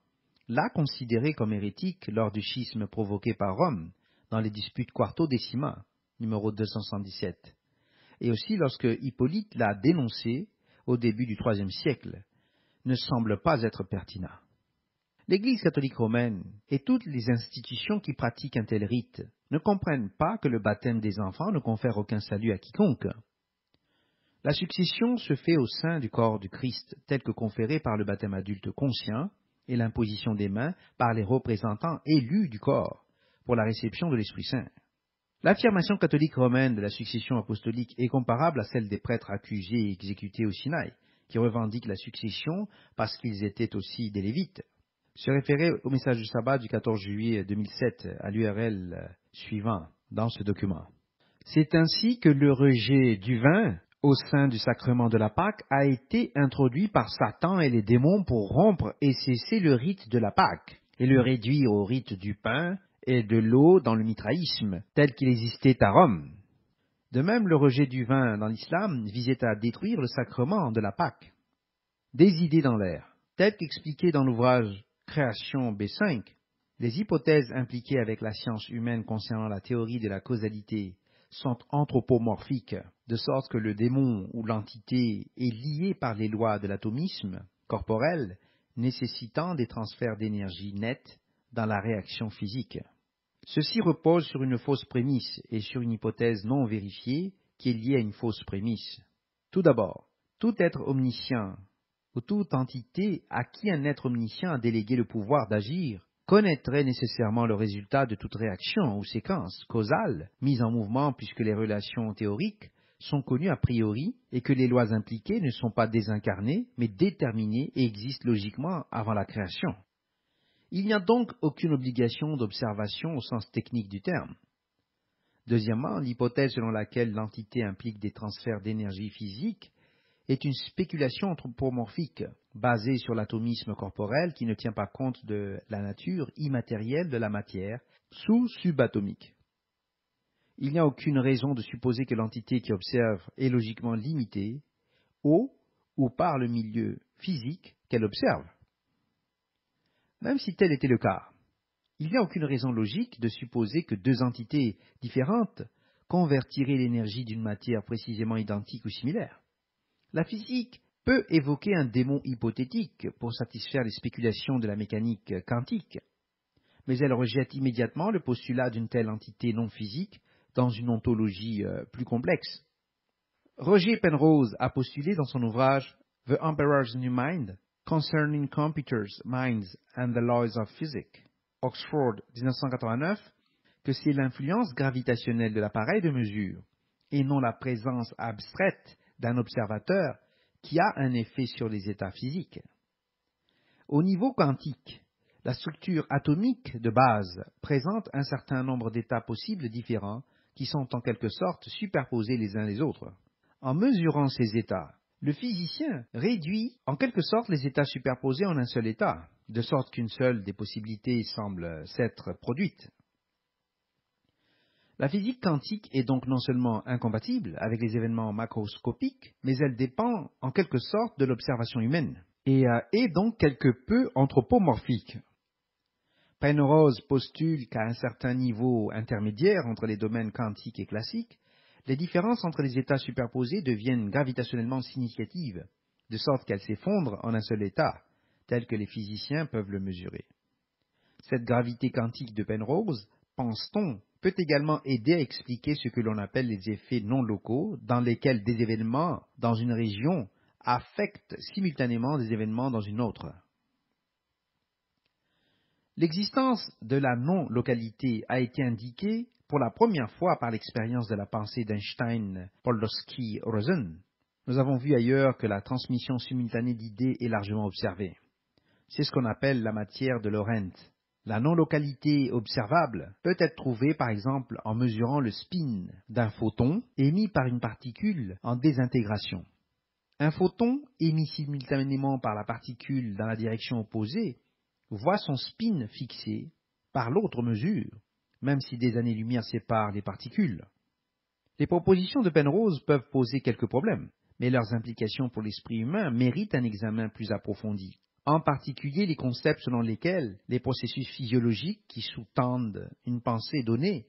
l'a considéré comme hérétique lors du schisme provoqué par Rome dans les disputes Quarto-Décima, numéro 277, et aussi lorsque Hippolyte l'a dénoncé au début du IIIe siècle, ne semble pas être pertinent. L'Église catholique romaine et toutes les institutions qui pratiquent un tel rite ne comprennent pas que le baptême des enfants ne confère aucun salut à quiconque. La succession se fait au sein du corps du Christ, tel que conféré par le baptême adulte conscient et l'imposition des mains par les représentants élus du corps pour la réception de l'Esprit Saint. L'affirmation catholique romaine de la succession apostolique est comparable à celle des prêtres accusés et exécutés au Sinaï, qui revendiquent la succession parce qu'ils étaient aussi des Lévites. Se référer au message du sabbat du 14 juillet 2007 à l'URL suivant dans ce document. C'est ainsi que le rejet du vin au sein du sacrement de la Pâque a été introduit par Satan et les démons pour rompre et cesser le rite de la Pâque et le réduire au rite du pain et de l'eau dans le mitraïsme tel qu'il existait à Rome. De même, le rejet du vin dans l'islam visait à détruire le sacrement de la Pâque. Des idées dans l'air, telles qu'expliquées dans l'ouvrage Création B5, les hypothèses impliquées avec la science humaine concernant la théorie de la causalité sont anthropomorphiques, de sorte que le démon ou l'entité est lié par les lois de l'atomisme corporel, nécessitant des transferts d'énergie nets dans la réaction physique. Ceci repose sur une fausse prémisse et sur une hypothèse non vérifiée qui est liée à une fausse prémisse. Tout d'abord, tout être omniscient ou toute entité à qui un être omniscient a délégué le pouvoir d'agir connaîtrait nécessairement le résultat de toute réaction ou séquence causale mise en mouvement puisque les relations théoriques sont connues a priori et que les lois impliquées ne sont pas désincarnées mais déterminées et existent logiquement avant la création. Il n'y a donc aucune obligation d'observation au sens technique du terme. Deuxièmement, l'hypothèse selon laquelle l'entité implique des transferts d'énergie physique est une spéculation anthropomorphique basée sur l'atomisme corporel qui ne tient pas compte de la nature immatérielle de la matière sous-subatomique. Il n'y a aucune raison de supposer que l'entité qui observe est logiquement limitée au ou par le milieu physique qu'elle observe. Même si tel était le cas, il n'y a aucune raison logique de supposer que deux entités différentes convertiraient l'énergie d'une matière précisément identique ou similaire. La physique peut évoquer un démon hypothétique pour satisfaire les spéculations de la mécanique quantique, mais elle rejette immédiatement le postulat d'une telle entité non physique dans une ontologie plus complexe. Roger Penrose a postulé dans son ouvrage The Emperor's New Mind Concerning Computers, Minds and the Laws of Physics, Oxford 1989, que c'est l'influence gravitationnelle de l'appareil de mesure, et non la présence abstraite d'un observateur qui a un effet sur les états physiques. Au niveau quantique, la structure atomique de base présente un certain nombre d'états possibles différents qui sont en quelque sorte superposés les uns les autres. En mesurant ces états, le physicien réduit en quelque sorte les états superposés en un seul état, de sorte qu'une seule des possibilités semble s'être produite. La physique quantique est donc non seulement incompatible avec les événements macroscopiques, mais elle dépend en quelque sorte de l'observation humaine, et est donc quelque peu anthropomorphique. Penrose postule qu'à un certain niveau intermédiaire entre les domaines quantiques et classiques, les différences entre les états superposés deviennent gravitationnellement significatives, de sorte qu'elles s'effondrent en un seul état, tel que les physiciens peuvent le mesurer. Cette gravité quantique de Penrose, pense-t-on, peut également aider à expliquer ce que l'on appelle les effets non locaux, dans lesquels des événements dans une région affectent simultanément des événements dans une autre. L'existence de la non-localité a été indiquée pour la première fois par l'expérience de la pensée d'Einstein-Podolsky-Rosen. Nous avons vu ailleurs que la transmission simultanée d'idées est largement observée. C'est ce qu'on appelle la matière de Lorentz. La non-localité observable peut être trouvée par exemple en mesurant le spin d'un photon émis par une particule en désintégration. Un photon émis simultanément par la particule dans la direction opposée voit son spin fixé par l'autre mesure, même si des années-lumière séparent les particules. Les propositions de Penrose peuvent poser quelques problèmes, mais leurs implications pour l'esprit humain méritent un examen plus approfondi. En particulier les concepts selon lesquels les processus physiologiques qui sous-tendent une pensée donnée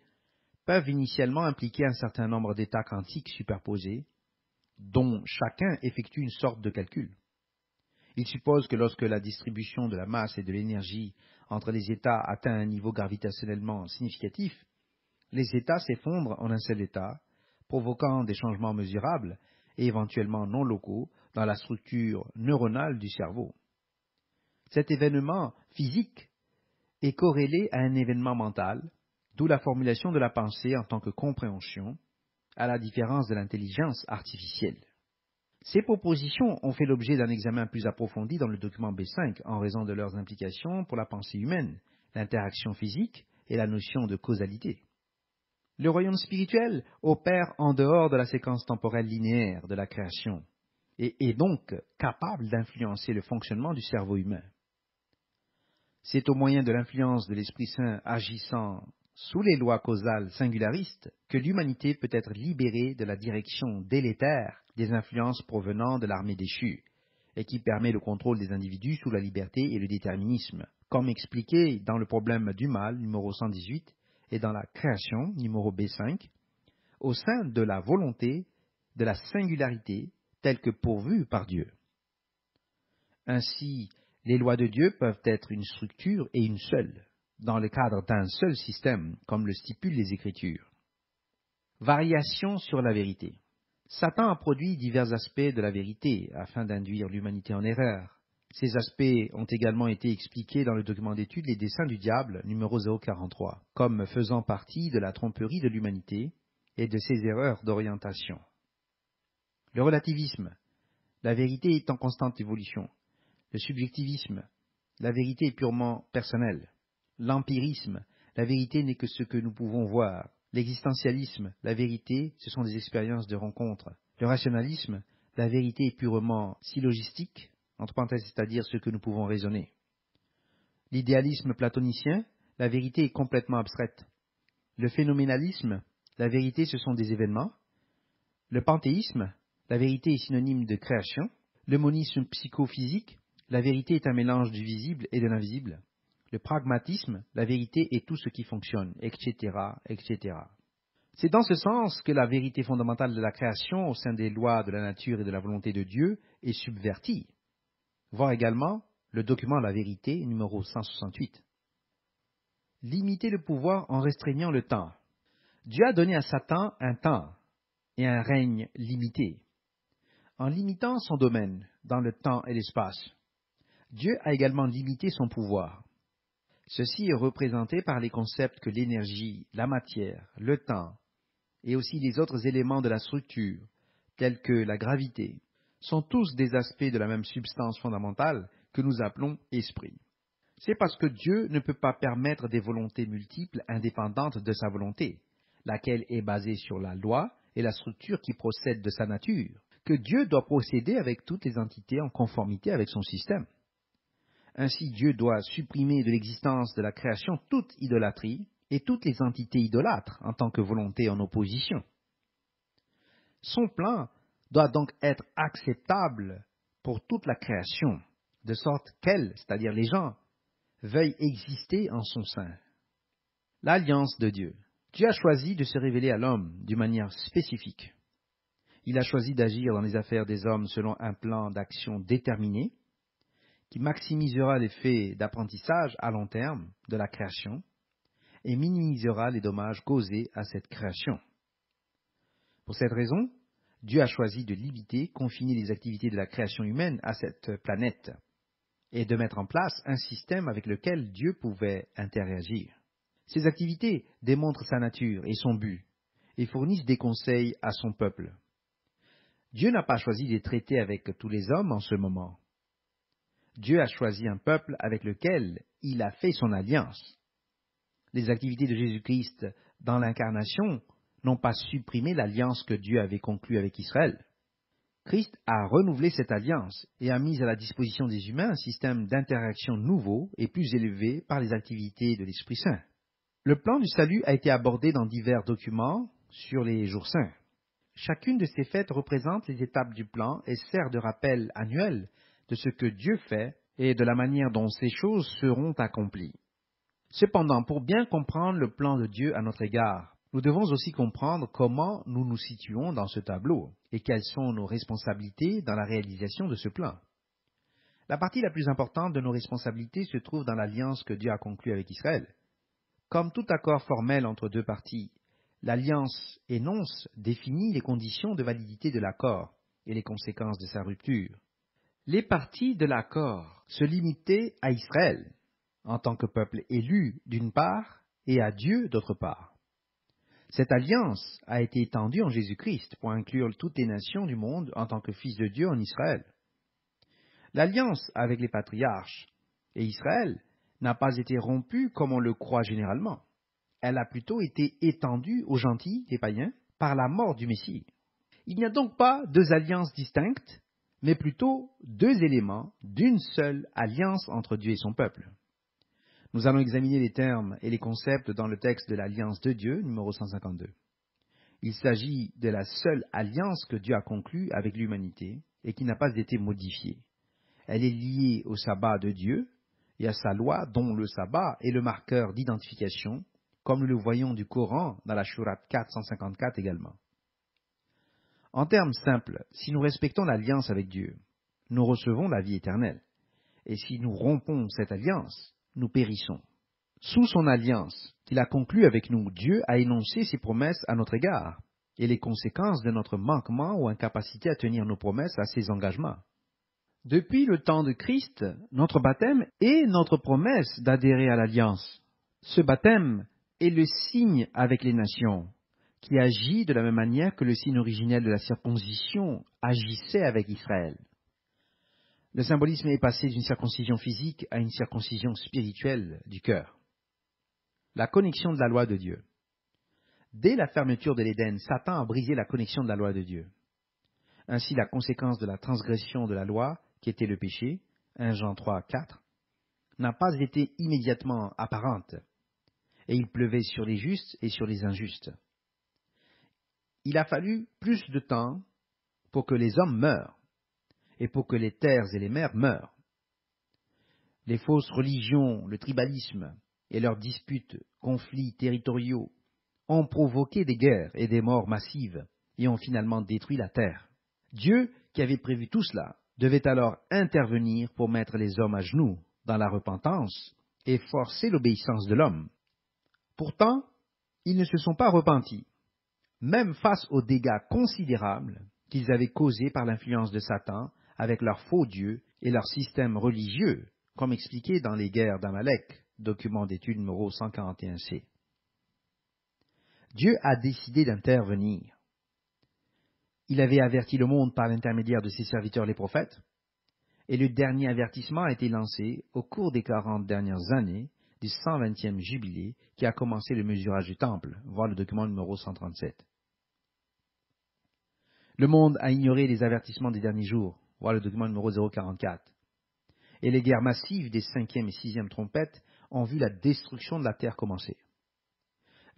peuvent initialement impliquer un certain nombre d'états quantiques superposés, dont chacun effectue une sorte de calcul. Il suppose que lorsque la distribution de la masse et de l'énergie entre les états atteint un niveau gravitationnellement significatif, les états s'effondrent en un seul état, provoquant des changements mesurables et éventuellement non locaux dans la structure neuronale du cerveau. Cet événement physique est corrélé à un événement mental, d'où la formulation de la pensée en tant que compréhension, à la différence de l'intelligence artificielle. Ces propositions ont fait l'objet d'un examen plus approfondi dans le document B5 en raison de leurs implications pour la pensée humaine, l'interaction physique et la notion de causalité. Le royaume spirituel opère en dehors de la séquence temporelle linéaire de la création et est donc capable d'influencer le fonctionnement du cerveau humain. C'est au moyen de l'influence de l'Esprit Saint agissant sous les lois causales singularistes que l'humanité peut être libérée de la direction délétère des influences provenant de l'armée déchue, et qui permet le contrôle des individus sous la liberté et le déterminisme, comme expliqué dans le problème du mal, numéro 118, et dans la création, numéro B5, au sein de la volonté de la singularité telle que pourvue par Dieu. Ainsi, les lois de Dieu peuvent être une structure et une seule, dans le cadre d'un seul système, comme le stipulent les Écritures. Variation sur la vérité. Satan a produit divers aspects de la vérité afin d'induire l'humanité en erreur. Ces aspects ont également été expliqués dans le document d'étude Les desseins du diable, numéro 043, comme faisant partie de la tromperie de l'humanité et de ses erreurs d'orientation. Le relativisme. La vérité est en constante évolution. Le subjectivisme, la vérité est purement personnelle. L'empirisme, la vérité n'est que ce que nous pouvons voir. L'existentialisme, la vérité, ce sont des expériences de rencontres. Le rationalisme, la vérité est purement syllogistique, entre parenthèses, c'est-à-dire ce que nous pouvons raisonner. L'idéalisme platonicien, la vérité est complètement abstraite. Le phénoménalisme, la vérité, ce sont des événements. Le panthéisme, la vérité est synonyme de création. Le monisme psychophysique, la vérité est un mélange du visible et de l'invisible. Le pragmatisme, la vérité est tout ce qui fonctionne, etc., etc. C'est dans ce sens que la vérité fondamentale de la création au sein des lois de la nature et de la volonté de Dieu est subvertie. Voir également le document La vérité, numéro 168. Limiter le pouvoir en restreignant le temps. Dieu a donné à Satan un temps et un règne limité. En limitant son domaine dans le temps et l'espace, Dieu a également limité son pouvoir. Ceci est représenté par les concepts que l'énergie, la matière, le temps, et aussi les autres éléments de la structure, tels que la gravité, sont tous des aspects de la même substance fondamentale que nous appelons esprit. C'est parce que Dieu ne peut pas permettre des volontés multiples indépendantes de sa volonté, laquelle est basée sur la loi et la structure qui procèdent de sa nature, que Dieu doit procéder avec toutes les entités en conformité avec son système. Ainsi, Dieu doit supprimer de l'existence de la création toute idolâtrie et toutes les entités idolâtres en tant que volonté en opposition. Son plan doit donc être acceptable pour toute la création, de sorte qu'elle, c'est-à-dire les gens, veuillent exister en son sein. L'alliance de Dieu. Dieu a choisi de se révéler à l'homme d'une manière spécifique. Il a choisi d'agir dans les affaires des hommes selon un plan d'action déterminé, qui maximisera l'effet d'apprentissage à long terme de la création et minimisera les dommages causés à cette création. Pour cette raison, Dieu a choisi de limiter, confiner les activités de la création humaine à cette planète et de mettre en place un système avec lequel Dieu pouvait interagir. Ces activités démontrent sa nature et son but et fournissent des conseils à son peuple. Dieu n'a pas choisi de traiter avec tous les hommes en ce moment. Dieu a choisi un peuple avec lequel il a fait son alliance. Les activités de Jésus-Christ dans l'incarnation n'ont pas supprimé l'alliance que Dieu avait conclue avec Israël. Christ a renouvelé cette alliance et a mis à la disposition des humains un système d'interaction nouveau et plus élevé par les activités de l'Esprit Saint. Le plan du salut a été abordé dans divers documents sur les jours saints. Chacune de ces fêtes représente les étapes du plan et sert de rappel annuel de ce que Dieu fait et de la manière dont ces choses seront accomplies. Cependant, pour bien comprendre le plan de Dieu à notre égard, nous devons aussi comprendre comment nous nous situons dans ce tableau et quelles sont nos responsabilités dans la réalisation de ce plan. La partie la plus importante de nos responsabilités se trouve dans l'alliance que Dieu a conclue avec Israël. Comme tout accord formel entre deux parties, l'alliance énonce, définit les conditions de validité de l'accord et les conséquences de sa rupture. Les parties de l'accord se limitaient à Israël, en tant que peuple élu d'une part, et à Dieu d'autre part. Cette alliance a été étendue en Jésus-Christ pour inclure toutes les nations du monde en tant que fils de Dieu en Israël. L'alliance avec les patriarches et Israël n'a pas été rompue comme on le croit généralement. Elle a plutôt été étendue aux gentils, les païens, par la mort du Messie. Il n'y a donc pas deux alliances distinctes, mais plutôt deux éléments d'une seule alliance entre Dieu et son peuple. Nous allons examiner les termes et les concepts dans le texte de l'Alliance de Dieu, numéro 152. Il s'agit de la seule alliance que Dieu a conclue avec l'humanité et qui n'a pas été modifiée. Elle est liée au sabbat de Dieu et à sa loi dont le sabbat est le marqueur d'identification, comme nous le voyons du Coran dans la Sourate 454 également. En termes simples, si nous respectons l'alliance avec Dieu, nous recevons la vie éternelle. Et si nous rompons cette alliance, nous périssons. Sous son alliance qu'il a conclue avec nous, Dieu a énoncé ses promesses à notre égard et les conséquences de notre manquement ou incapacité à tenir nos promesses à ses engagements. Depuis le temps de Christ, notre baptême est notre promesse d'adhérer à l'alliance. Ce baptême est le signe avec les nations, qui agit de la même manière que le signe originel de la circoncision agissait avec Israël. Le symbolisme est passé d'une circoncision physique à une circoncision spirituelle du cœur. La connexion de la loi de Dieu. Dès la fermeture de l'Éden, Satan a brisé la connexion de la loi de Dieu. Ainsi, la conséquence de la transgression de la loi, qui était le péché, 1 Jean 3, 4, n'a pas été immédiatement apparente, et il pleuvait sur les justes et sur les injustes. Il a fallu plus de temps pour que les hommes meurent, et pour que les terres et les mers meurent. Les fausses religions, le tribalisme et leurs disputes, conflits territoriaux ont provoqué des guerres et des morts massives et ont finalement détruit la terre. Dieu, qui avait prévu tout cela, devait alors intervenir pour mettre les hommes à genoux dans la repentance et forcer l'obéissance de l'homme. Pourtant, ils ne se sont pas repentis, même face aux dégâts considérables qu'ils avaient causés par l'influence de Satan avec leurs faux dieux et leur système religieux, comme expliqué dans les guerres d'Amalek, document d'étude numéro 141C. Dieu a décidé d'intervenir. Il avait averti le monde par l'intermédiaire de ses serviteurs les prophètes, et le dernier avertissement a été lancé au cours des 40 dernières années du 120e jubilé qui a commencé le mesurage du temple, voir le document numéro 137. Le monde a ignoré les avertissements des derniers jours, voir le document numéro 044. Et les guerres massives des 5e et 6e trompettes ont vu la destruction de la terre commencer.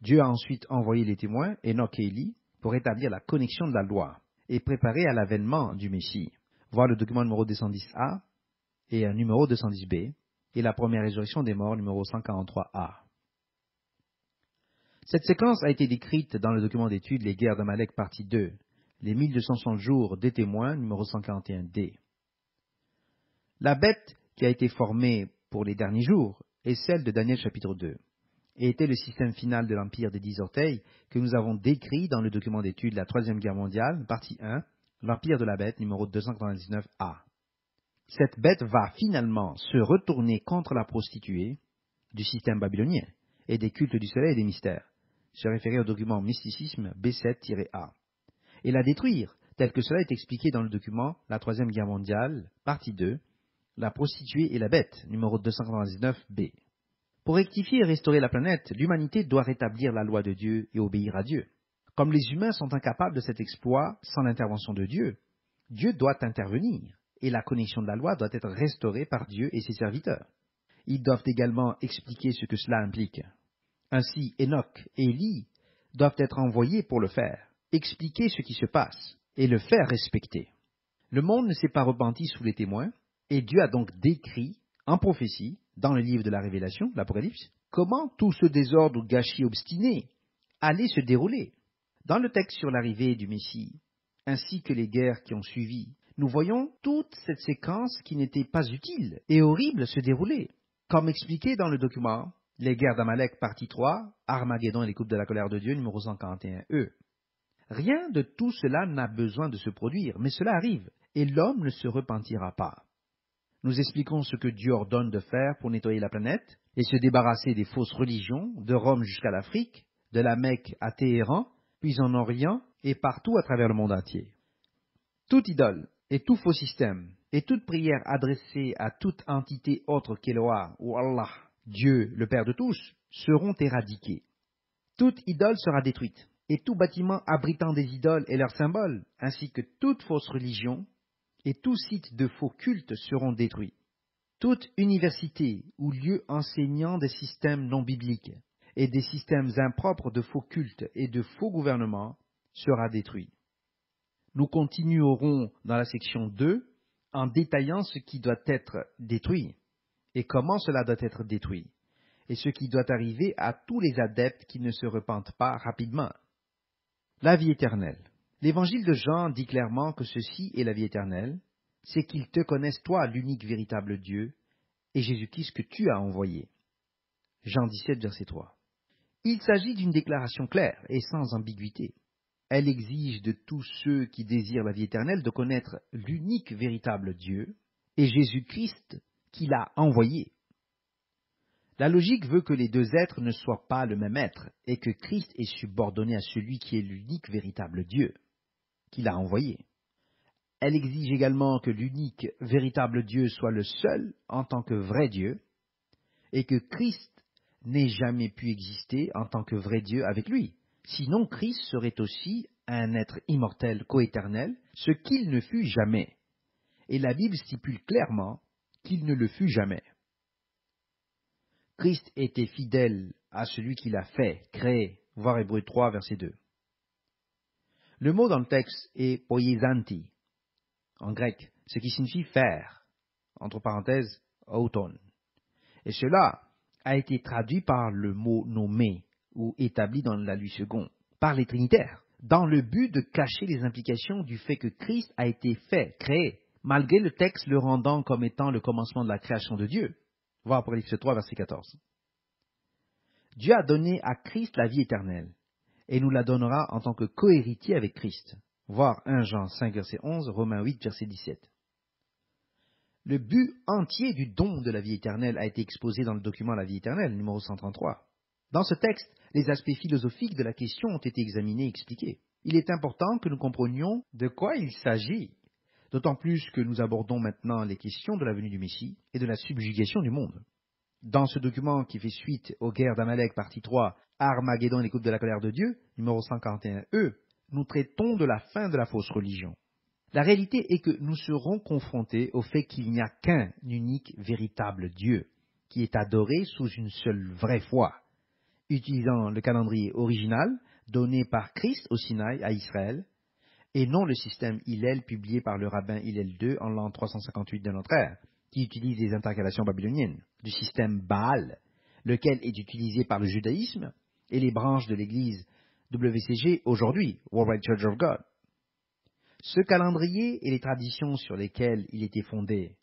Dieu a ensuite envoyé les témoins, Enoch et Élie, pour établir la connexion de la loi et préparer à l'avènement du Messie. Voir le document numéro 210A et un numéro 210B et la première résurrection des morts numéro 143A. Cette séquence a été décrite dans le document d'étude Les guerres d'Amalek partie 2, les 1260 jours des témoins numéro 141D. La bête qui a été formée pour les derniers jours est celle de Daniel chapitre 2 et était le système final de l'empire des 10 orteils que nous avons décrit dans le document d'étude La Troisième Guerre mondiale, partie 1, l'empire de la bête, numéro 299A. Cette bête va finalement se retourner contre la prostituée du système babylonien et des cultes du soleil et des mystères, se référer au document Mysticisme B7-A, et la détruire, tel que cela est expliqué dans le document La Troisième Guerre mondiale, partie 2, La prostituée et la bête, numéro 299B. Pour rectifier et restaurer la planète, l'humanité doit rétablir la loi de Dieu et obéir à Dieu. Comme les humains sont incapables de cet exploit sans l'intervention de Dieu, Dieu doit intervenir et la connexion de la loi doit être restaurée par Dieu et ses serviteurs. Ils doivent également expliquer ce que cela implique. Ainsi, Enoch et Élie doivent être envoyés pour le faire, expliquer ce qui se passe et le faire respecter. Le monde ne s'est pas repenti sous les témoins, et Dieu a donc décrit, en prophétie, dans le livre de la Révélation, l'Apocalypse, comment tout ce désordre ou gâchis obstiné allait se dérouler. Dans le texte sur l'arrivée du Messie, ainsi que les guerres qui ont suivi, nous voyons toute cette séquence qui n'était pas utile et horrible se dérouler. Comme expliqué dans le document « Les guerres d'Amalek, partie 3, Armageddon et les coupes de la colère de Dieu, numéro 141E ». Rien de tout cela n'a besoin de se produire, mais cela arrive, et l'homme ne se repentira pas. Nous expliquons ce que Dieu ordonne de faire pour nettoyer la planète et se débarrasser des fausses religions, de Rome jusqu'à l'Afrique, de la Mecque à Téhéran, puis en Orient et partout à travers le monde entier. Toute idole et tout faux système et toute prière adressée à toute entité autre qu'Eloah ou Allah, Dieu, le Père de tous, seront éradiqués. Toute idole sera détruite, et tout bâtiment abritant des idoles et leurs symboles, ainsi que toute fausse religion, et tout site de faux cultes seront détruits. Toute université ou lieu enseignant des systèmes non bibliques et des systèmes impropres de faux cultes et de faux gouvernements sera détruit. Nous continuerons dans la section 2 en détaillant ce qui doit être détruit et comment cela doit être détruit et ce qui doit arriver à tous les adeptes qui ne se repentent pas rapidement. La vie éternelle. L'évangile de Jean dit clairement que ceci est la vie éternelle, c'est qu'ils te connaissent toi, l'unique véritable Dieu, et Jésus-Christ que tu as envoyé. Jean 17, verset 3. Il s'agit d'une déclaration claire et sans ambiguïté. Elle exige de tous ceux qui désirent la vie éternelle de connaître l'unique véritable Dieu et Jésus-Christ qu'il a envoyé. La logique veut que les deux êtres ne soient pas le même être et que Christ est subordonné à celui qui est l'unique véritable Dieu qu'il a envoyé. Elle exige également que l'unique véritable Dieu soit le seul en tant que vrai Dieu et que Christ n'ait jamais pu exister en tant que vrai Dieu avec lui. Sinon, Christ serait aussi un être immortel, coéternel, ce qu'il ne fut jamais. Et la Bible stipule clairement qu'il ne le fut jamais. Christ était fidèle à celui qu'il a fait, créé, voir Hébreux 3, verset 2. Le mot dans le texte est poiezanti, en grec, ce qui signifie faire, entre parenthèses, auton. Et cela a été traduit par le mot nommé, ou établi dans la lui second, par les Trinitaires, dans le but de cacher les implications du fait que Christ a été fait, créé, malgré le texte le rendant comme étant le commencement de la création de Dieu. Voir Apocalypse 3, verset 14. Dieu a donné à Christ la vie éternelle, et nous la donnera en tant que cohéritier avec Christ. Voir 1 Jean 5, verset 11, Romains 8, verset 17. Le but entier du don de la vie éternelle a été exposé dans le document La vie éternelle, numéro 133. Dans ce texte, les aspects philosophiques de la question ont été examinés et expliqués. Il est important que nous comprenions de quoi il s'agit, d'autant plus que nous abordons maintenant les questions de la venue du Messie et de la subjugation du monde. Dans ce document qui fait suite aux guerres d'Amalek, partie 3, Armageddon et les coupes de la colère de Dieu, numéro 141E, nous traitons de la fin de la fausse religion. La réalité est que nous serons confrontés au fait qu'il n'y a qu'un unique véritable Dieu, qui est adoré sous une seule vraie foi, utilisant le calendrier original donné par Christ au Sinaï à Israël, et non le système Hillel publié par le rabbin Hillel II en l'an 358 de notre ère, qui utilise les intercalations babyloniennes, du système Baal, lequel est utilisé par le judaïsme et les branches de l'église WCG aujourd'hui, Worldwide Church of God. Ce calendrier et les traditions sur lesquelles il était fondé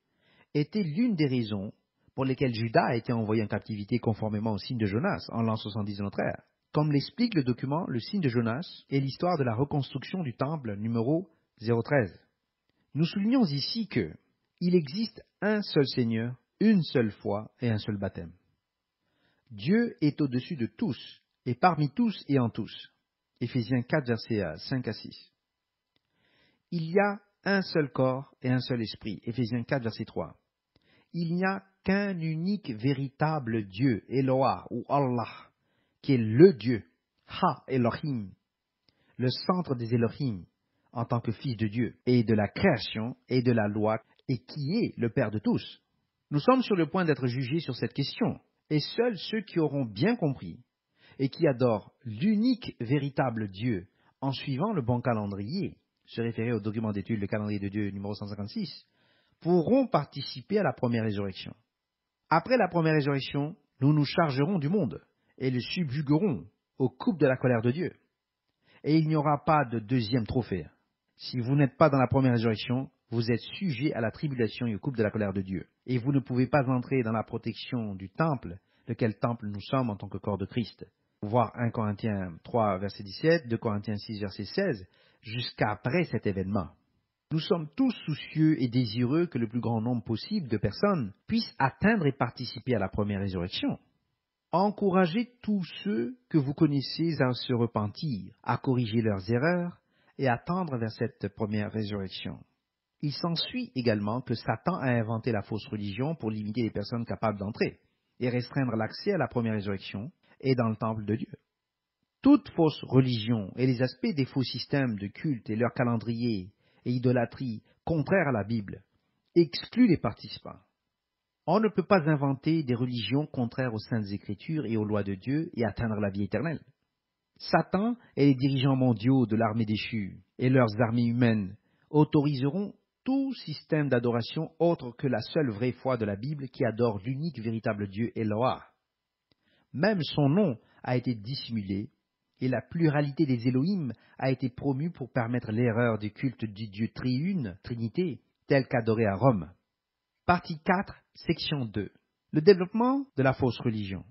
étaient l'une des raisons pour lesquelles Juda a été envoyé en captivité conformément au signe de Jonas en l'an 70 de notre ère. Comme l'explique le document Le signe de Jonas et l'histoire de la reconstruction du temple numéro 013. Nous soulignons ici que il existe un seul Seigneur, une seule foi et un seul baptême. Dieu est au-dessus de tous et parmi tous et en tous. Éphésiens 4, versets 5 à 6. Il y a un seul corps et un seul esprit. Éphésiens 4, verset 3. Il n'y a qu'un unique véritable Dieu, Eloah ou Allah, qui est le Dieu, Ha Elohim, le centre des Elohim, en tant que fils de Dieu, et de la création et de la loi, et qui est le Père de tous. Nous sommes sur le point d'être jugés sur cette question, et seuls ceux qui auront bien compris et qui adorent l'unique véritable Dieu en suivant le bon calendrier, se référer au document d'étude, le calendrier de Dieu numéro 156, pourront participer à la première résurrection. Après la première résurrection, nous nous chargerons du monde et le subjuguerons aux coupes de la colère de Dieu. Et il n'y aura pas de deuxième trophée. Si vous n'êtes pas dans la première résurrection, vous êtes sujet à la tribulation et aux coupes de la colère de Dieu. Et vous ne pouvez pas entrer dans la protection du temple, lequel temple nous sommes en tant que corps de Christ. Voir 1 Corinthiens 3, verset 17, 2 Corinthiens 6, verset 16, jusqu'après cet événement. Nous sommes tous soucieux et désireux que le plus grand nombre possible de personnes puissent atteindre et participer à la première résurrection. Encouragez tous ceux que vous connaissez à se repentir, à corriger leurs erreurs et à tendre vers cette première résurrection. Il s'ensuit également que Satan a inventé la fausse religion pour limiter les personnes capables d'entrer et restreindre l'accès à la première résurrection et dans le temple de Dieu. Toute fausse religion et les aspects des faux systèmes de culte et leur calendrier et idolâtrie contraires à la Bible excluent les participants. On ne peut pas inventer des religions contraires aux saintes écritures et aux lois de Dieu et atteindre la vie éternelle. Satan et les dirigeants mondiaux de l'armée déchue et leurs armées humaines autoriseront tout système d'adoration autre que la seule vraie foi de la Bible qui adore l'unique véritable Dieu Eloah. Même son nom a été dissimulé et la pluralité des Elohim a été promue pour permettre l'erreur du culte du Dieu triune, Trinité, tel qu'adoré à Rome. Partie 4, section 2. Le développement de la fausse religion.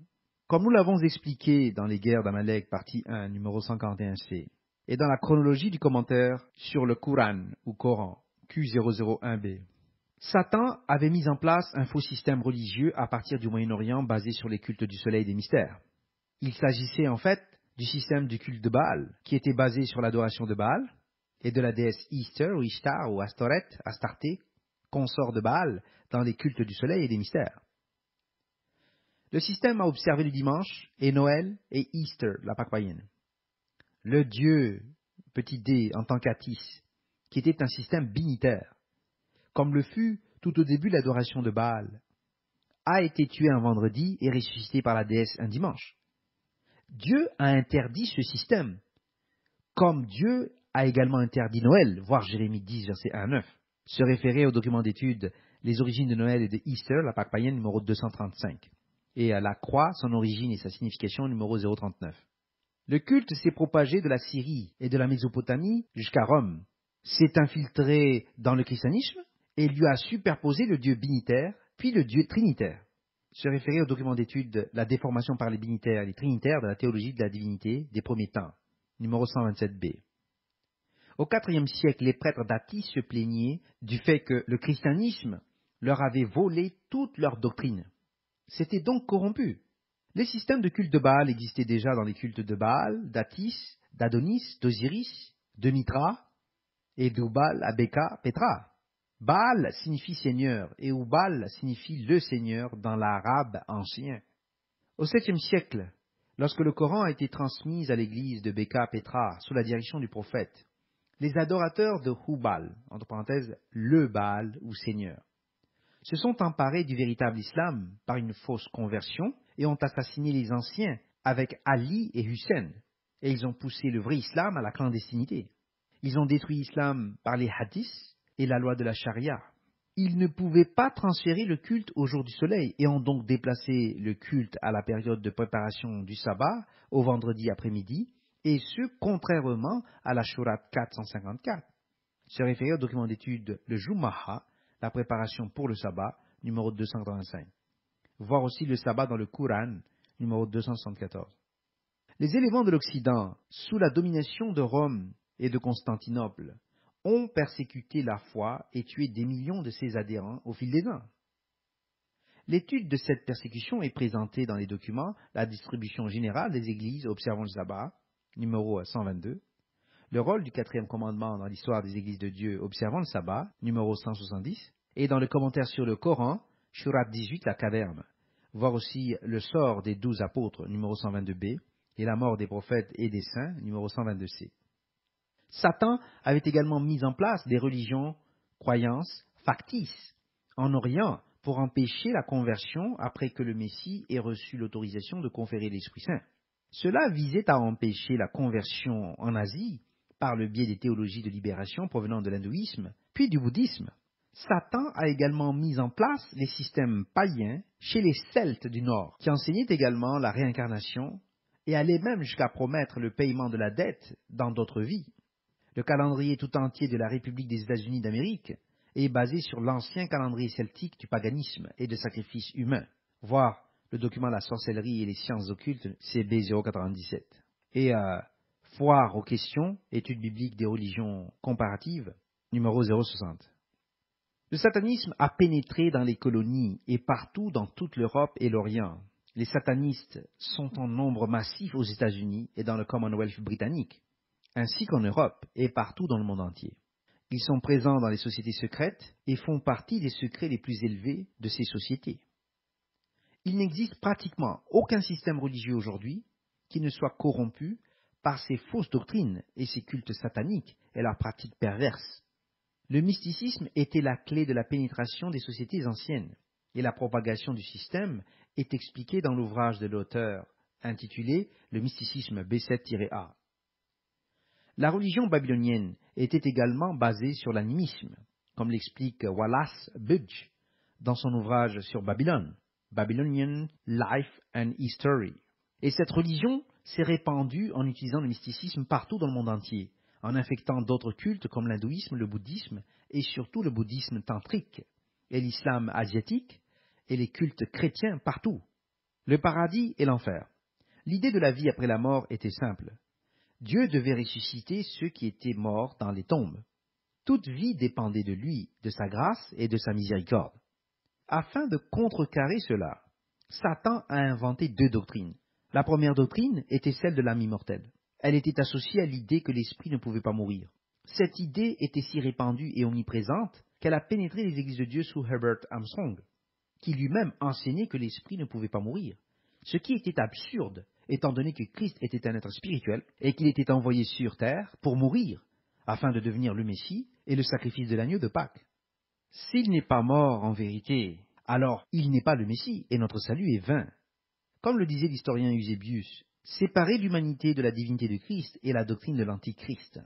Comme nous l'avons expliqué dans les guerres d'Amalek, partie 1, numéro 141c, et dans la chronologie du commentaire sur le Coran ou Coran, Q001b, Satan avait mis en place un faux système religieux à partir du Moyen-Orient basé sur les cultes du soleil et des mystères. Il s'agissait en fait du système du culte de Baal, qui était basé sur l'adoration de Baal et de la déesse Easter ou Ishtar ou Astoret, Astarté, consort de Baal, dans les cultes du soleil et des mystères. Le système a observé le dimanche et Noël et Easter, la Pâque païenne. Le dieu, petit d, en tant qu'Atis, qui était un système binitaire, comme le fut tout au début l'adoration de Baal, a été tué un vendredi et ressuscité par la déesse un dimanche. Dieu a interdit ce système, comme Dieu a également interdit Noël, voir Jérémie 10, verset 1 à 9. Se référer au document d'étude Les origines de Noël et de Easter, la Pâque païenne, numéro 235. Et à la croix, son origine et sa signification, numéro 039. Le culte s'est propagé de la Syrie et de la Mésopotamie jusqu'à Rome, s'est infiltré dans le christianisme et lui a superposé le Dieu binitaire, puis le Dieu trinitaire. Se référer au document d'étude La déformation par les binitaires et les trinitaires de la théologie de la divinité des premiers temps, numéro 127b. Au IVe siècle, les prêtres d'Atis se plaignaient du fait que le christianisme leur avait volé toute leur doctrine. C'était donc corrompu. Les systèmes de culte de Baal existaient déjà dans les cultes de Baal, d'Atis, d'Adonis, d'Osiris, de Mitra et d'Ubal, Abeka, Petra. Baal signifie Seigneur et Ubal signifie le Seigneur dans l'arabe ancien. Au 7e siècle, lorsque le Coran a été transmis à l'église de Beka Petra sous la direction du prophète, les adorateurs de Hubal, entre parenthèses, le Baal ou Seigneur, se sont emparés du véritable islam par une fausse conversion et ont assassiné les anciens avec Ali et Hussein, et ils ont poussé le vrai islam à la clandestinité. Ils ont détruit l'islam par les hadiths et la loi de la charia. Ils ne pouvaient pas transférer le culte au jour du soleil et ont donc déplacé le culte à la période de préparation du sabbat au vendredi après-midi, et ce, contrairement à la Shurat 454. Se référer au document d'étude le Jumaha, la préparation pour le sabbat, numéro 285. Voir aussi le sabbat dans le Coran, numéro 274. Les éléments de l'Occident, sous la domination de Rome et de Constantinople, ont persécuté la foi et tué des millions de ses adhérents au fil des ans. L'étude de cette persécution est présentée dans les documents La distribution générale des églises observant le sabbat, numéro 122, le rôle du 4e commandement dans l'histoire des églises de Dieu observant le sabbat, numéro 170, et dans le commentaire sur le Coran, Shurat 18, la caverne, voir aussi le sort des 12 apôtres, numéro 122b, et la mort des prophètes et des saints, numéro 122c. Satan avait également mis en place des religions, croyances factices en Orient pour empêcher la conversion après que le Messie ait reçu l'autorisation de conférer l'Esprit Saint. Cela visait à empêcher la conversion en Asie par le biais des théologies de libération provenant de l'hindouisme, puis du bouddhisme. Satan a également mis en place les systèmes païens chez les Celtes du Nord, qui enseignaient également la réincarnation et allaient même jusqu'à promettre le paiement de la dette dans d'autres vies. Le calendrier tout entier de la République des États-Unis d'Amérique est basé sur l'ancien calendrier celtique du paganisme et de sacrifices humains, voir le document La sorcellerie et les sciences occultes, CB 097. Et Foire aux questions, études bibliques des religions comparatives, numéro 060. Le satanisme a pénétré dans les colonies et partout dans toute l'Europe et l'Orient. Les satanistes sont en nombre massif aux États-Unis et dans le Commonwealth britannique, ainsi qu'en Europe et partout dans le monde entier. Ils sont présents dans les sociétés secrètes et font partie des secrets les plus élevés de ces sociétés. Il n'existe pratiquement aucun système religieux aujourd'hui qui ne soit corrompu par ces fausses doctrines et ces cultes sataniques et leurs pratiques perverses. Le mysticisme était la clé de la pénétration des sociétés anciennes, et la propagation du système est expliquée dans l'ouvrage de l'auteur intitulé « Le mysticisme B7-A ». La religion babylonienne était également basée sur l'animisme, comme l'explique Wallace Budge dans son ouvrage sur Babylone, Babylonian Life and History. Et cette religion s'est répandue en utilisant le mysticisme partout dans le monde entier, en infectant d'autres cultes comme l'hindouisme, le bouddhisme et surtout le bouddhisme tantrique, et l'islam asiatique et les cultes chrétiens partout. Le paradis et l'enfer. L'idée de la vie après la mort était simple. Dieu devait ressusciter ceux qui étaient morts dans les tombes. Toute vie dépendait de lui, de sa grâce et de sa miséricorde. Afin de contrecarrer cela, Satan a inventé deux doctrines. La première doctrine était celle de l'âme immortelle. Elle était associée à l'idée que l'esprit ne pouvait pas mourir. Cette idée était si répandue et omniprésente qu'elle a pénétré les églises de Dieu sous Herbert Armstrong, qui lui-même enseignait que l'esprit ne pouvait pas mourir, ce qui était absurde, étant donné que Christ était un être spirituel et qu'il était envoyé sur terre pour mourir, afin de devenir le Messie et le sacrifice de l'agneau de Pâques. S'il n'est pas mort en vérité, alors il n'est pas le Messie et notre salut est vain. Comme le disait l'historien Eusébius, séparer l'humanité de la divinité de Christ est la doctrine de l'Antichrist.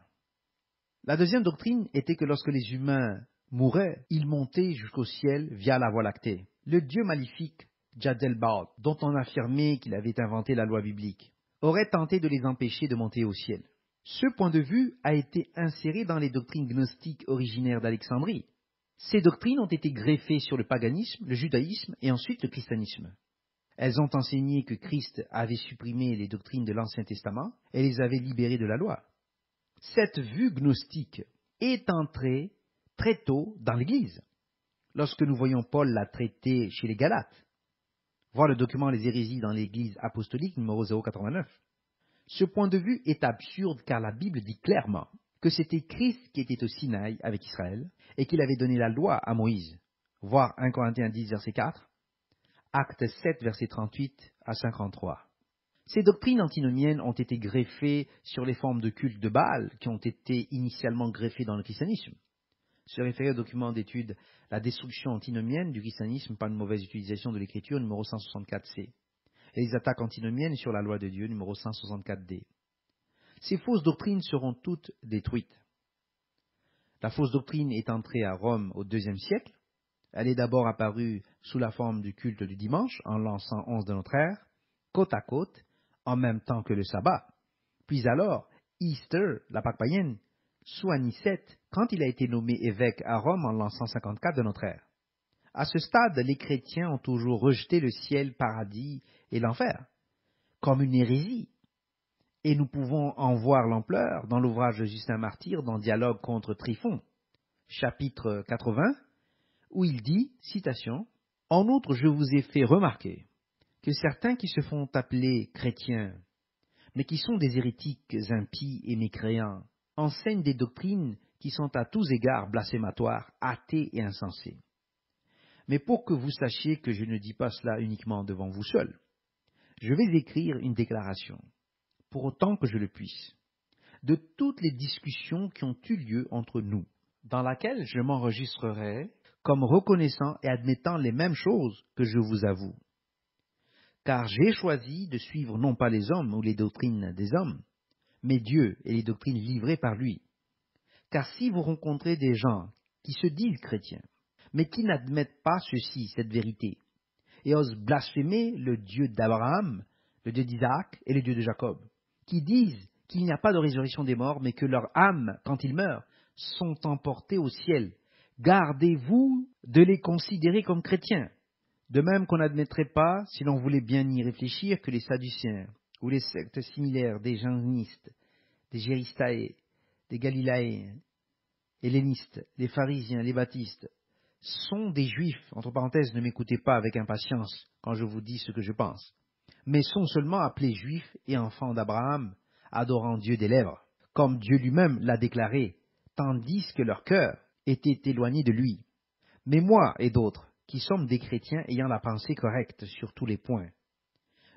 La deuxième doctrine était que lorsque les humains mouraient, ils montaient jusqu'au ciel via la Voie lactée. Le dieu maléfique Jaddelbaoth, dont on affirmait qu'il avait inventé la loi biblique, aurait tenté de les empêcher de monter au ciel. Ce point de vue a été inséré dans les doctrines gnostiques originaires d'Alexandrie. Ces doctrines ont été greffées sur le paganisme, le judaïsme et ensuite le christianisme. Elles ont enseigné que Christ avait supprimé les doctrines de l'Ancien Testament et les avait libérées de la loi. Cette vue gnostique est entrée très tôt dans l'Église, lorsque nous voyons Paul la traiter chez les Galates. Voir le document Les hérésies dans l'Église apostolique numéro 089. Ce point de vue est absurde car la Bible dit clairement que c'était Christ qui était au Sinaï avec Israël et qu'il avait donné la loi à Moïse. Voir 1 Corinthiens 10, verset 4, Actes 7, verset 38 à 53. Ces doctrines antinomiennes ont été greffées sur les formes de culte de Baal qui ont été initialement greffées dans le christianisme. Se référer au document d'étude La destruction antinomienne du christianisme par une mauvaise utilisation de l'écriture numéro 164C et les attaques antinomiennes sur la loi de Dieu numéro 164D. Ces fausses doctrines seront toutes détruites. La fausse doctrine est entrée à Rome au IIe siècle. Elle est d'abord apparue sous la forme du culte du dimanche en l'an 111 de notre ère, côte à côte, en même temps que le sabbat. Puis alors, Easter, la Pâque païenne, sous Anicette, quand il a été nommé évêque à Rome en l'an 154 de notre ère. À ce stade, les chrétiens ont toujours rejeté le ciel, paradis et l'enfer, comme une hérésie. Et nous pouvons en voir l'ampleur dans l'ouvrage de Justin Martyr dans Dialogue contre Tryphon, chapitre 80, où il dit, citation, « En outre, je vous ai fait remarquer que certains qui se font appeler chrétiens, mais qui sont des hérétiques impies et mécréants, enseignent des doctrines qui sont à tous égards blasphématoires, athées et insensées. Mais pour que vous sachiez que je ne dis pas cela uniquement devant vous seul, je vais écrire une déclaration, pour autant que je le puisse, de toutes les discussions qui ont eu lieu entre nous, dans laquelle je m'enregistrerai comme reconnaissant et admettant les mêmes choses que je vous avoue. Car j'ai choisi de suivre non pas les hommes ou les doctrines des hommes, mais Dieu et les doctrines livrées par lui. Car si vous rencontrez des gens qui se disent chrétiens, mais qui n'admettent pas cette vérité, et osent blasphémer le Dieu d'Abraham, le Dieu d'Isaac et le Dieu de Jacob, qui disent qu'il n'y a pas de résurrection des morts, mais que leurs âmes, quand ils meurent, sont emportées au ciel, gardez-vous de les considérer comme chrétiens. De même qu'on n'admettrait pas, si l'on voulait bien y réfléchir, que les Sadducéens, ou les sectes similaires des Jansénistes, des Géristaïens, des Galiléens, hellénistes, les pharisiens, les baptistes, sont des juifs, entre parenthèses, ne m'écoutez pas avec impatience quand je vous dis ce que je pense, mais sont seulement appelés juifs et enfants d'Abraham, adorant Dieu des lèvres, comme Dieu lui-même l'a déclaré, tandis que leur cœur était éloigné de lui. Mais moi et d'autres, qui sommes des chrétiens ayant la pensée correcte sur tous les points,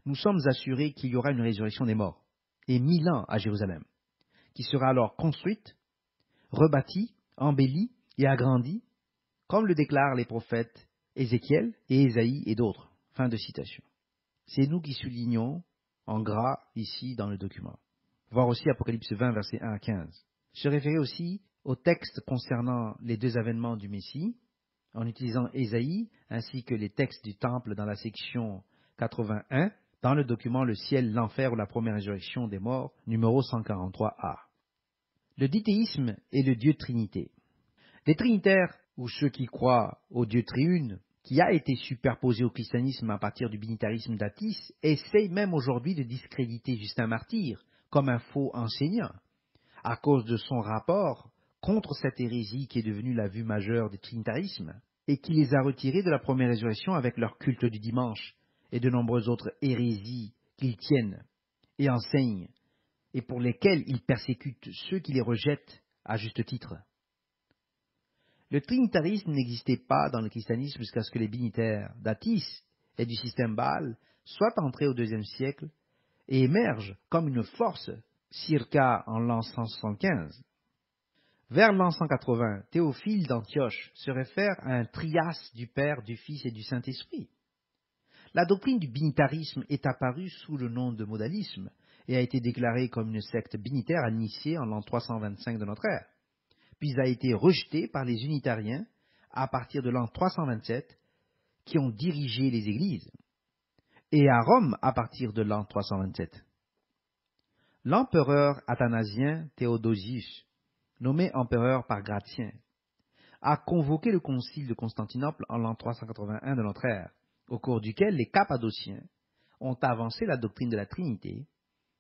nous sommes assurés qu'il y aura une résurrection des morts, et 1000 ans à Jérusalem, qui sera alors construite, rebâtie, embellie et agrandie, comme le déclarent les prophètes Ézéchiel et Ésaïe et d'autres. Fin de citation. C'est nous qui soulignons en gras ici dans le document. Voir aussi Apocalypse 20, versets 1 à 15. Se référer aussi au texte concernant les deux avènements du Messie, en utilisant Ésaïe, ainsi que les textes du Temple dans la section 81, dans le document Le ciel, l'enfer ou la première résurrection des morts, numéro 143A. Le dithéisme et le Dieu Trinité. Les Trinitaires, ou ceux qui croient au Dieu triune, qui a été superposé au christianisme à partir du binitarisme d'Atis, essayent même aujourd'hui de discréditer Justin Martyr comme un faux enseignant, à cause de son rapport contre cette hérésie qui est devenue la vue majeure du trinitarisme, et qui les a retirés de la première résurrection avec leur culte du dimanche et de nombreuses autres hérésies qu'ils tiennent et enseignent, et pour lesquelles ils persécutent ceux qui les rejettent à juste titre. Le trinitarisme n'existait pas dans le christianisme jusqu'à ce que les binitaires d'Atis et du système Baal soient entrés au IIe siècle et émergent comme une force circa en l'an 175. Vers l'an 180, Théophile d'Antioche se réfère à un trias du Père, du Fils et du Saint-Esprit. La doctrine du binitarisme est apparue sous le nom de modalisme et a été déclarée comme une secte binitaire à Nicée en l'an 325 de notre ère, puis a été rejetée par les unitariens à partir de l'an 327 qui ont dirigé les églises, et à Rome à partir de l'an 327. L'empereur athanasien Théodosius, nommé empereur par Gratien, a convoqué le concile de Constantinople en l'an 381 de notre ère, au cours duquel les Cappadociens ont avancé la doctrine de la Trinité,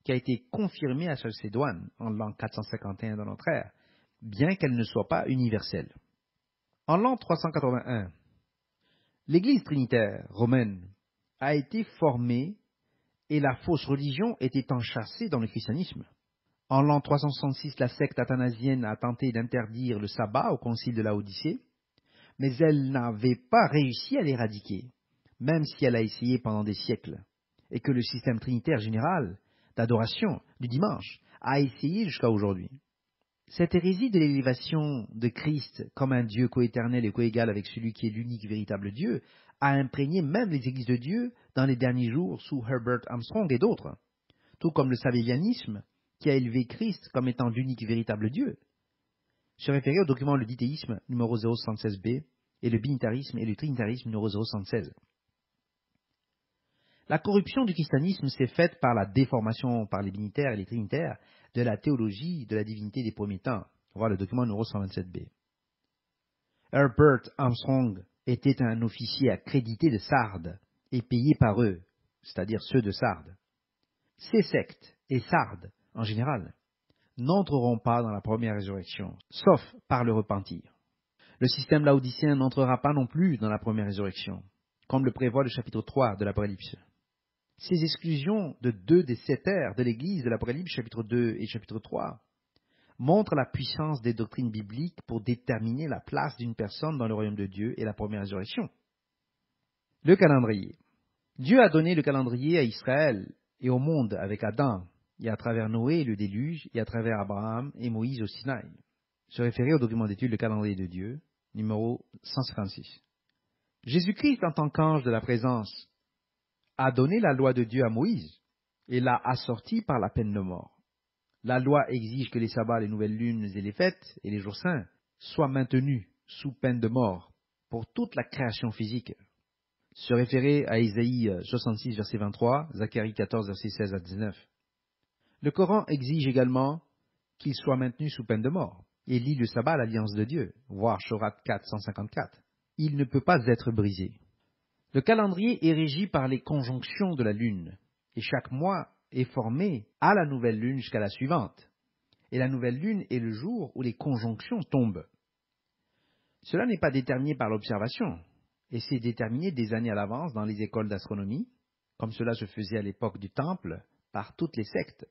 qui a été confirmée à Chalcédoine en l'an 451 de notre ère, bien qu'elle ne soit pas universelle. En l'an 381, l'Église trinitaire romaine a été formée et la fausse religion était enchâssée dans le christianisme. En l'an 366, la secte athanasienne a tenté d'interdire le sabbat au concile de Laodicée, mais elle n'avait pas réussi à l'éradiquer, même si elle a essayé pendant des siècles, et que le système trinitaire général d'adoration du dimanche a essayé jusqu'à aujourd'hui. Cette hérésie de l'élévation de Christ comme un Dieu coéternel et coégal avec celui qui est l'unique véritable Dieu a imprégné même les églises de Dieu dans les derniers jours sous Herbert Armstrong et d'autres, tout comme le sabellianisme qui a élevé Christ comme étant l'unique véritable Dieu. Se référer au document Le dithéisme numéro 076b et le binitarisme et le trinitarisme numéro 076. La corruption du christianisme s'est faite par la déformation par les binitaires et les trinitaires de la théologie de la divinité des premiers temps. Voir le document numéro 127b. Herbert Armstrong était un officier accrédité de Sardes et payé par eux, c'est-à-dire ceux de Sardes. Ces sectes, et Sardes en général, n'entreront pas dans la première résurrection, sauf par le repentir. Le système laodicéen n'entrera pas non plus dans la première résurrection, comme le prévoit le chapitre 3 de l'Apocalypse. Ces exclusions de 2 des 7 ères de l'Église de l'Apocalypse chapitre 2 et chapitre 3 montrent la puissance des doctrines bibliques pour déterminer la place d'une personne dans le royaume de Dieu et la première résurrection. Le calendrier. Dieu a donné le calendrier à Israël et au monde avec Adam, et à travers Noé et le déluge, et à travers Abraham et Moïse au Sinaï. Se référer au document d'étude Le calendrier de Dieu, numéro 156. Jésus-Christ en tant qu'ange de la présence a donné la loi de Dieu à Moïse et l'a assortie par la peine de mort. La loi exige que les sabbats, les nouvelles lunes et les fêtes et les jours saints soient maintenus sous peine de mort pour toute la création physique. Se référer à Ésaïe 66, verset 23, Zacharie 14, verset 16 à 19. Le Coran exige également qu'il soit maintenu sous peine de mort et lie le sabbat à l'alliance de Dieu, voir Shorat 4, 154. Il ne peut pas être brisé. Le calendrier est régi par les conjonctions de la lune, et chaque mois est formé à la nouvelle lune jusqu'à la suivante. Et la nouvelle lune est le jour où les conjonctions tombent. Cela n'est pas déterminé par l'observation, et c'est déterminé des années à l'avance dans les écoles d'astronomie, comme cela se faisait à l'époque du Temple, par toutes les sectes.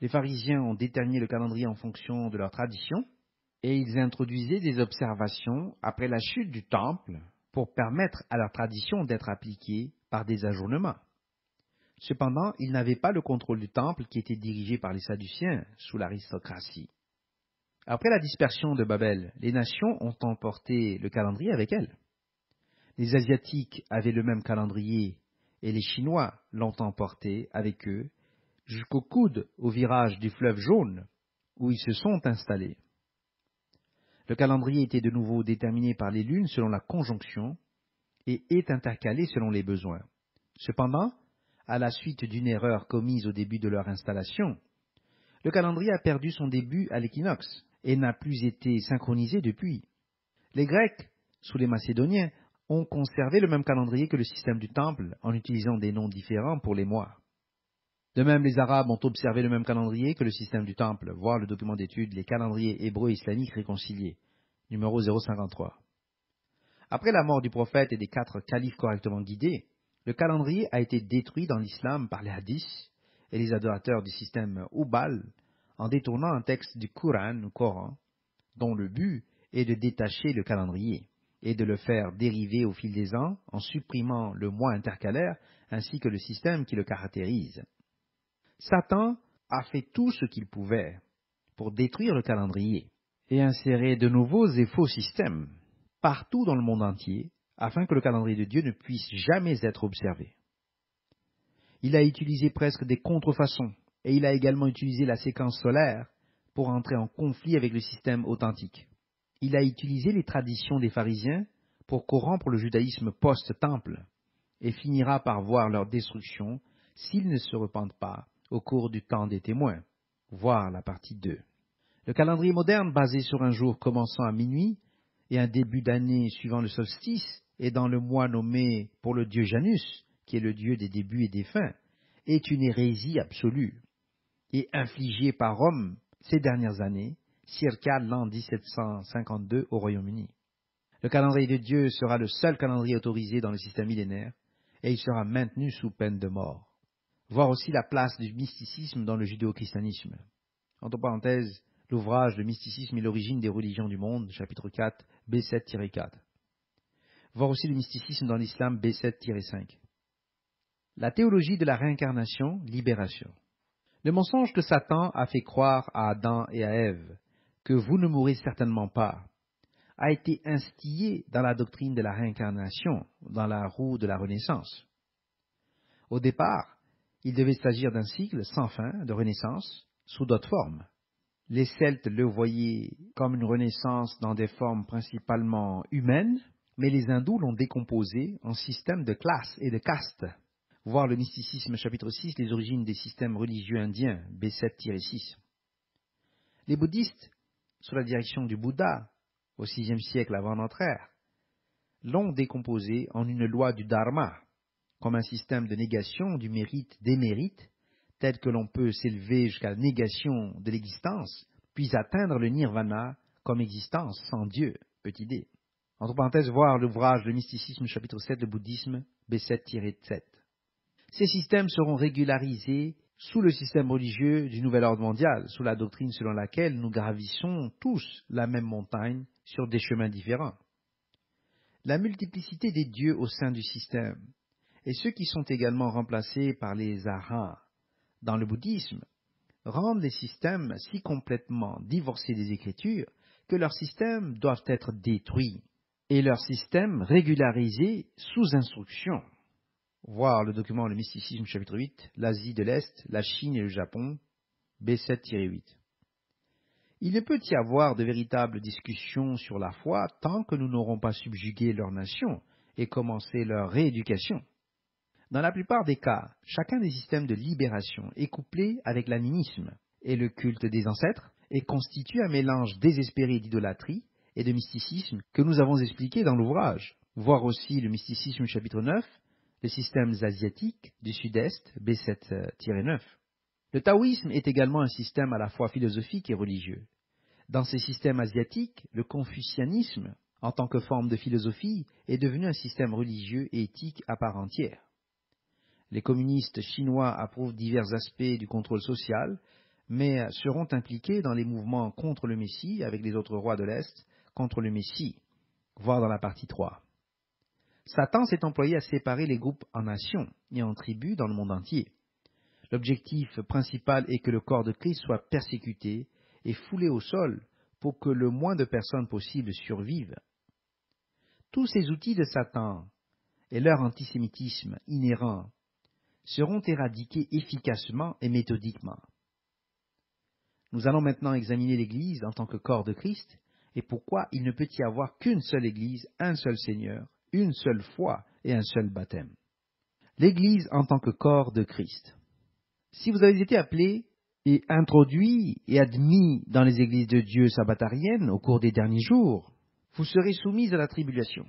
Les pharisiens ont déterminé le calendrier en fonction de leur tradition, et ils introduisaient des observations après la chute du Temple pour permettre à leur tradition d'être appliquée par des ajournements. Cependant, ils n'avaient pas le contrôle du Temple qui était dirigé par les Sadduciens sous l'aristocratie. Après la dispersion de Babel, les nations ont emporté le calendrier avec elles. Les Asiatiques avaient le même calendrier et les Chinois l'ont emporté avec eux jusqu'au coude au virage du fleuve Jaune où ils se sont installés. Le calendrier était de nouveau déterminé par les lunes selon la conjonction et est intercalé selon les besoins. Cependant, à la suite d'une erreur commise au début de leur installation, le calendrier a perdu son début à l'équinoxe et n'a plus été synchronisé depuis. Les Grecs, sous les Macédoniens, ont conservé le même calendrier que le système du Temple en utilisant des noms différents pour les mois. De même, les Arabes ont observé le même calendrier que le système du Temple, voir le document d'étude Les calendriers hébreux et islamiques réconciliés, numéro 053. Après la mort du prophète et des 4 califes correctement guidés, le calendrier a été détruit dans l'islam par les hadiths et les adorateurs du système Hubal en détournant un texte du Coran, dont le but est de détacher le calendrier et de le faire dériver au fil des ans en supprimant le mois intercalaire ainsi que le système qui le caractérise. Satan a fait tout ce qu'il pouvait pour détruire le calendrier et insérer de nouveaux et faux systèmes partout dans le monde entier afin que le calendrier de Dieu ne puisse jamais être observé. Il a utilisé presque des contrefaçons et il a également utilisé la séquence solaire pour entrer en conflit avec le système authentique. Il a utilisé les traditions des pharisiens pour corrompre le judaïsme post-temple et finira par voir leur destruction s'ils ne se repentent pas au cours du temps des témoins, voir la partie 2. Le calendrier moderne, basé sur un jour commençant à minuit et un début d'année suivant le solstice, et dans le mois nommé pour le dieu Janus, qui est le dieu des débuts et des fins, est une hérésie absolue et infligée par Rome ces dernières années, circa l'an 1752 au Royaume-Uni. Le calendrier de Dieu sera le seul calendrier autorisé dans le système millénaire et il sera maintenu sous peine de mort. Voir aussi la place du mysticisme dans le judéo-christianisme. Entre parenthèses, l'ouvrage Le mysticisme et l'origine des religions du monde, chapitre 4, B7-4. Voir aussi le mysticisme dans l'islam, B7-5. La théologie de la réincarnation, libération. Le mensonge que Satan a fait croire à Adam et à Ève, que vous ne mourrez certainement pas, a été instillé dans la doctrine de la réincarnation, dans la roue de la Renaissance. Au départ, il devait s'agir d'un cycle sans fin de renaissance sous d'autres formes. Les Celtes le voyaient comme une renaissance dans des formes principalement humaines, mais les hindous l'ont décomposé en système de classes et de castes. Voir le mysticisme chapitre 6, les origines des systèmes religieux indiens, B7-6. Les bouddhistes, sous la direction du Bouddha, au VIe siècle avant notre ère, l'ont décomposé en une loi du Dharma, comme un système de négation du mérite des mérites, tel que l'on peut s'élever jusqu'à la négation de l'existence, puis atteindre le nirvana comme existence sans Dieu, petit d. Entre parenthèses, voir l'ouvrage Le mysticisme chapitre 7, le bouddhisme, B7-7. Ces systèmes seront régularisés sous le système religieux du nouvel ordre mondial, sous la doctrine selon laquelle nous gravissons tous la même montagne sur des chemins différents. La multiplicité des dieux au sein du système, et ceux qui sont également remplacés par les arhats dans le bouddhisme, rendent les systèmes si complètement divorcés des Écritures que leurs systèmes doivent être détruits, et leurs systèmes régularisés sous instruction. Voir le document Le Mysticisme, chapitre 8, l'Asie de l'Est, la Chine et le Japon, B7-8. Il ne peut y avoir de véritables discussions sur la foi tant que nous n'aurons pas subjugué leur nation et commencé leur rééducation. Dans la plupart des cas, chacun des systèmes de libération est couplé avec l'animisme et le culte des ancêtres et constitue un mélange désespéré d'idolâtrie et de mysticisme que nous avons expliqué dans l'ouvrage. Voir aussi le mysticisme chapitre 9, les systèmes asiatiques du sud-est, B7-9. Le taoïsme est également un système à la fois philosophique et religieux. Dans ces systèmes asiatiques, le confucianisme, en tant que forme de philosophie, est devenu un système religieux et éthique à part entière. Les communistes chinois approuvent divers aspects du contrôle social, mais seront impliqués dans les mouvements contre le Messie avec les autres rois de l'Est contre le Messie, voire dans la partie 3. Satan s'est employé à séparer les groupes en nations et en tribus dans le monde entier. L'objectif principal est que le corps de Christ soit persécuté et foulé au sol pour que le moins de personnes possible survivent. Tous ces outils de Satan et leur antisémitisme inhérent seront éradiqués efficacement et méthodiquement. Nous allons maintenant examiner l'Église en tant que corps de Christ et pourquoi il ne peut y avoir qu'une seule Église, un seul Seigneur, une seule foi et un seul baptême. L'Église en tant que corps de Christ. Si vous avez été appelé et introduit et admis dans les églises de Dieu sabbatariennes au cours des derniers jours, vous serez soumis à la tribulation.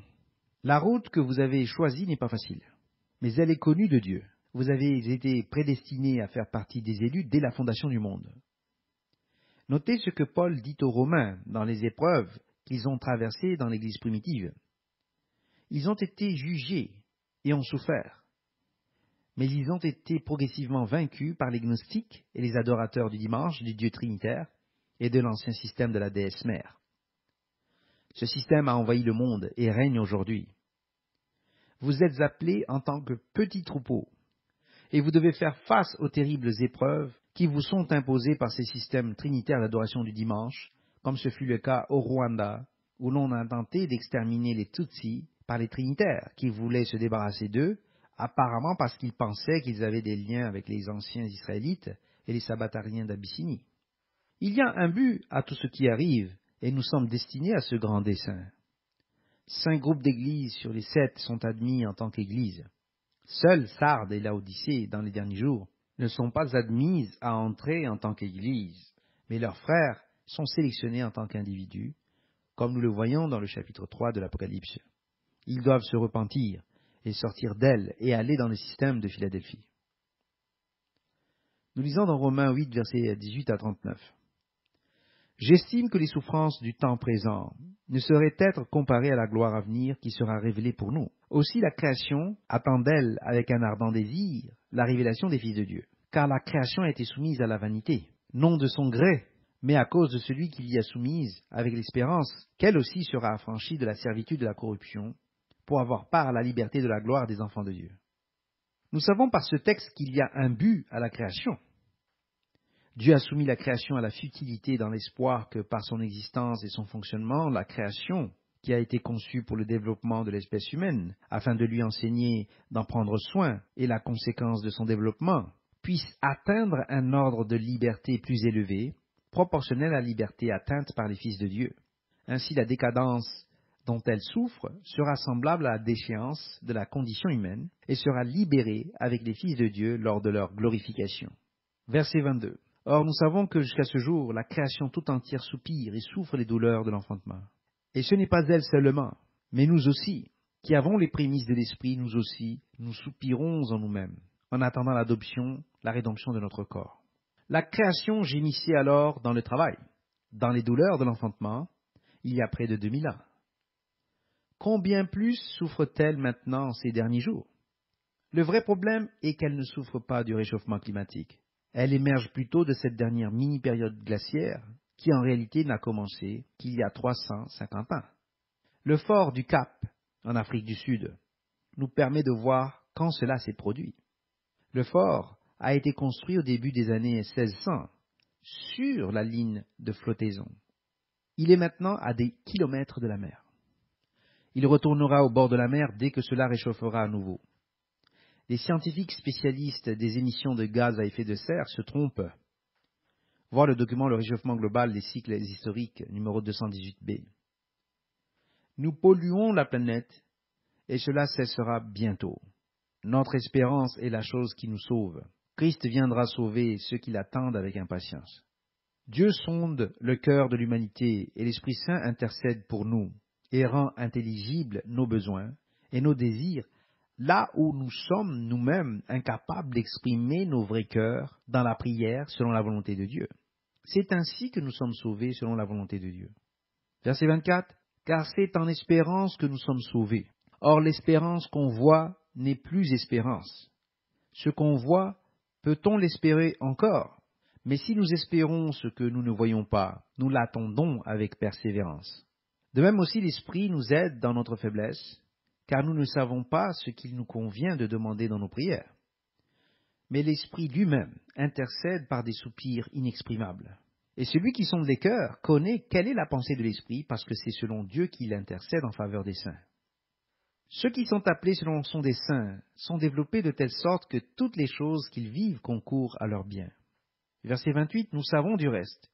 La route que vous avez choisie n'est pas facile, mais elle est connue de Dieu. Vous avez été prédestinés à faire partie des élus dès la fondation du monde. Notez ce que Paul dit aux Romains dans les épreuves qu'ils ont traversées dans l'Église primitive. Ils ont été jugés et ont souffert, mais ils ont été progressivement vaincus par les gnostiques et les adorateurs du dimanche, du Dieu trinitaire et de l'ancien système de la déesse mère. Ce système a envahi le monde et règne aujourd'hui. Vous êtes appelés en tant que petits troupeaux, et vous devez faire face aux terribles épreuves qui vous sont imposées par ces systèmes trinitaires d'adoration du dimanche, comme ce fut le cas au Rwanda, où l'on a tenté d'exterminer les Tutsis par les trinitaires, qui voulaient se débarrasser d'eux, apparemment parce qu'ils pensaient qu'ils avaient des liens avec les anciens Israélites et les sabbatariens d'Abyssinie. Il y a un but à tout ce qui arrive, et nous sommes destinés à ce grand dessein. 5 groupes d'églises sur les 7 sont admis en tant qu'église. Seuls Sardes et Laodicée, dans les derniers jours, ne sont pas admises à entrer en tant qu'église, mais leurs frères sont sélectionnés en tant qu'individus, comme nous le voyons dans le chapitre 3 de l'Apocalypse. Ils doivent se repentir et sortir d'elle et aller dans le système de Philadelphie. Nous lisons dans Romains 8, versets 18 à 39. J'estime que les souffrances du temps présent ne sauraient être comparées à la gloire à venir qui sera révélée pour nous. Aussi la création attend d'elle avec un ardent désir la révélation des fils de Dieu. Car la création a été soumise à la vanité, non de son gré, mais à cause de celui qui l'y a soumise, avec l'espérance qu'elle aussi sera affranchie de la servitude de la corruption, pour avoir part à la liberté de la gloire des enfants de Dieu. Nous savons par ce texte qu'il y a un but à la création. Dieu a soumis la création à la futilité dans l'espoir que par son existence et son fonctionnement, la création, qui a été conçue pour le développement de l'espèce humaine, afin de lui enseigner d'en prendre soin et la conséquence de son développement, puisse atteindre un ordre de liberté plus élevé, proportionnel à la liberté atteinte par les fils de Dieu. Ainsi, la décadence dont elle souffre sera semblable à la déchéance de la condition humaine et sera libérée avec les fils de Dieu lors de leur glorification. Verset 22. Or, nous savons que jusqu'à ce jour, la création tout entière soupire et souffre les douleurs de l'enfantement. Et ce n'est pas elle seulement, mais nous aussi, qui avons les prémices de l'esprit, nous aussi, nous soupirons en nous-mêmes, en attendant l'adoption, la rédemption de notre corps. La création gémissait alors dans le travail, dans les douleurs de l'enfantement, il y a près de 2000 ans. Combien plus souffre-t-elle maintenant ces derniers jours? Le vrai problème est qu'elle ne souffre pas du réchauffement climatique. Elle émerge plutôt de cette dernière mini-période glaciaire qui en réalité n'a commencé qu'il y a 350 ans. Le fort du Cap, en Afrique du Sud, nous permet de voir quand cela s'est produit. Le fort a été construit au début des années 1600 sur la ligne de flottaison. Il est maintenant à des kilomètres de la mer. Il retournera au bord de la mer dès que cela réchauffera à nouveau. Les scientifiques spécialistes des émissions de gaz à effet de serre se trompent. Voir le document Le réchauffement global des cycles historiques, numéro 218b. Nous polluons la planète et cela cessera bientôt. Notre espérance est la chose qui nous sauve. Christ viendra sauver ceux qui l'attendent avec impatience. Dieu sonde le cœur de l'humanité et l'Esprit Saint intercède pour nous et rend intelligibles nos besoins et nos désirs là où nous sommes nous-mêmes incapables d'exprimer nos vrais cœurs dans la prière selon la volonté de Dieu. C'est ainsi que nous sommes sauvés selon la volonté de Dieu. Verset 24. Car c'est en espérance que nous sommes sauvés. Or l'espérance qu'on voit n'est plus espérance. Ce qu'on voit, peut-on l'espérer encore? Mais si nous espérons ce que nous ne voyons pas, nous l'attendons avec persévérance. De même aussi l'Esprit nous aide dans notre faiblesse, car nous ne savons pas ce qu'il nous convient de demander dans nos prières. Mais l'Esprit lui-même intercède par des soupirs inexprimables. Et celui qui sonde les cœurs connaît quelle est la pensée de l'Esprit, parce que c'est selon Dieu qu'il intercède en faveur des saints. Ceux qui sont appelés selon son des saints sont développés de telle sorte que toutes les choses qu'ils vivent concourent à leur bien. Verset 28, nous savons du reste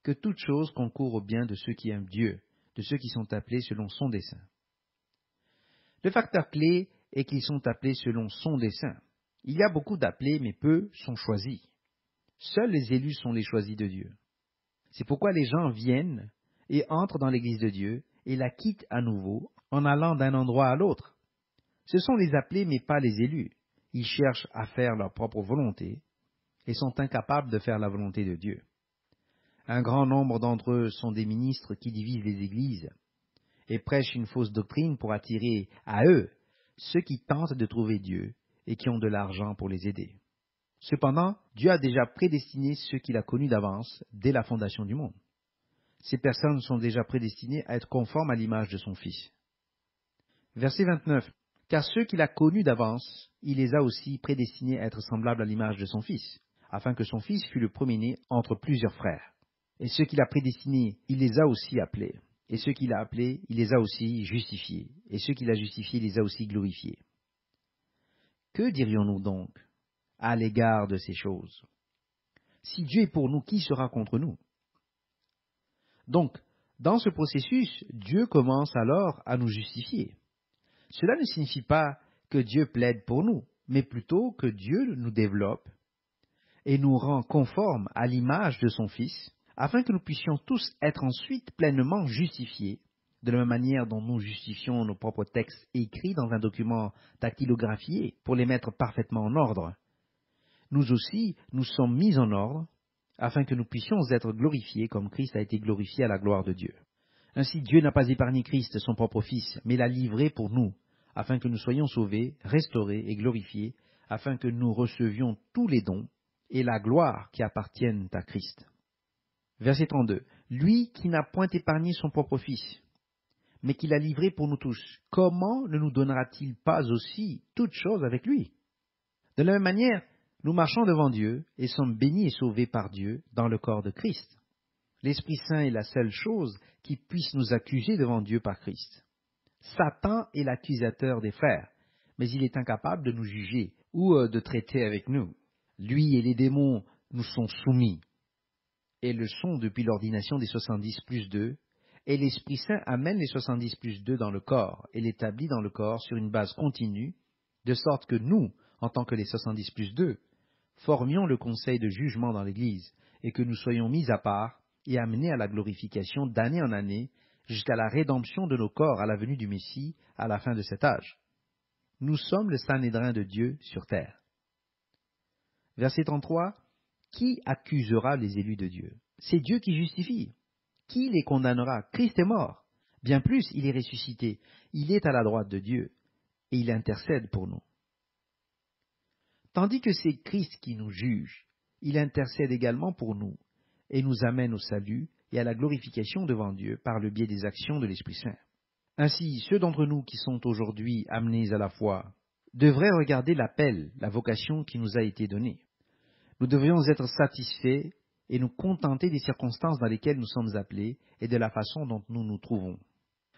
que toute chose concourt au bien de ceux qui aiment Dieu, de ceux qui sont appelés selon son dessein. Le facteur clé est qu'ils sont appelés selon son dessein. Il y a beaucoup d'appelés, mais peu sont choisis. Seuls les élus sont les choisis de Dieu. C'est pourquoi les gens viennent et entrent dans l'Église de Dieu et la quittent à nouveau en allant d'un endroit à l'autre. Ce sont les appelés, mais pas les élus. Ils cherchent à faire leur propre volonté et sont incapables de faire la volonté de Dieu. Un grand nombre d'entre eux sont des ministres qui divisent les églises et prêchent une fausse doctrine pour attirer à eux ceux qui tentent de trouver Dieu et qui ont de l'argent pour les aider. Cependant, Dieu a déjà prédestiné ceux qu'il a connus d'avance dès la fondation du monde. Ces personnes sont déjà prédestinées à être conformes à l'image de son Fils. Verset 29. Car ceux qu'il a connus d'avance, il les a aussi prédestinés à être semblables à l'image de son Fils, afin que son Fils fût le premier-né entre plusieurs frères. Et ceux qu'il a prédestinés, il les a aussi appelés. Et ceux qu'il a appelés, il les a aussi justifiés. Et ceux qu'il a justifiés, il les a aussi glorifiés. Que dirions-nous donc à l'égard de ces choses? Si Dieu est pour nous, qui sera contre nous? Donc, dans ce processus, Dieu commence alors à nous justifier. Cela ne signifie pas que Dieu plaide pour nous, mais plutôt que Dieu nous développe et nous rend conformes à l'image de son Fils, afin que nous puissions tous être ensuite pleinement justifiés, de la même manière dont nous justifions nos propres textes écrits dans un document dactylographié pour les mettre parfaitement en ordre. Nous aussi, nous sommes mis en ordre, afin que nous puissions être glorifiés comme Christ a été glorifié à la gloire de Dieu. Ainsi, Dieu n'a pas épargné Christ, son propre Fils, mais l'a livré pour nous, afin que nous soyons sauvés, restaurés et glorifiés, afin que nous recevions tous les dons et la gloire qui appartiennent à Christ. Verset 32. Lui qui n'a point épargné son propre Fils, mais qui l'a livré pour nous tous, comment ne nous donnera-t-il pas aussi toutes choses avec lui? De la même manière, nous marchons devant Dieu et sommes bénis et sauvés par Dieu dans le corps de Christ. L'Esprit Saint est la seule chose qui puisse nous accuser devant Dieu par Christ. Satan est l'accusateur des frères, mais il est incapable de nous juger ou de traiter avec nous. Lui et les démons nous sont soumis, et le sont depuis l'ordination des 70 plus 2, et l'Esprit Saint amène les 70 plus 2 dans le corps, et l'établit dans le corps sur une base continue, de sorte que nous, en tant que les 70 plus 2, formions le conseil de jugement dans l'Église, et que nous soyons mis à part et amenés à la glorification d'année en année, jusqu'à la rédemption de nos corps à la venue du Messie, à la fin de cet âge. Nous sommes le Sanhédrin de Dieu sur terre. Verset 33. Qui accusera les élus de Dieu? C'est Dieu qui justifie. Qui les condamnera? Christ est mort. Bien plus, il est ressuscité. Il est à la droite de Dieu, et il intercède pour nous. Tandis que c'est Christ qui nous juge, il intercède également pour nous, et nous amène au salut et à la glorification devant Dieu par le biais des actions de l'Esprit Saint. Ainsi, ceux d'entre nous qui sont aujourd'hui amenés à la foi devraient regarder l'appel, la vocation qui nous a été donnée. Nous devrions être satisfaits et nous contenter des circonstances dans lesquelles nous sommes appelés et de la façon dont nous nous trouvons.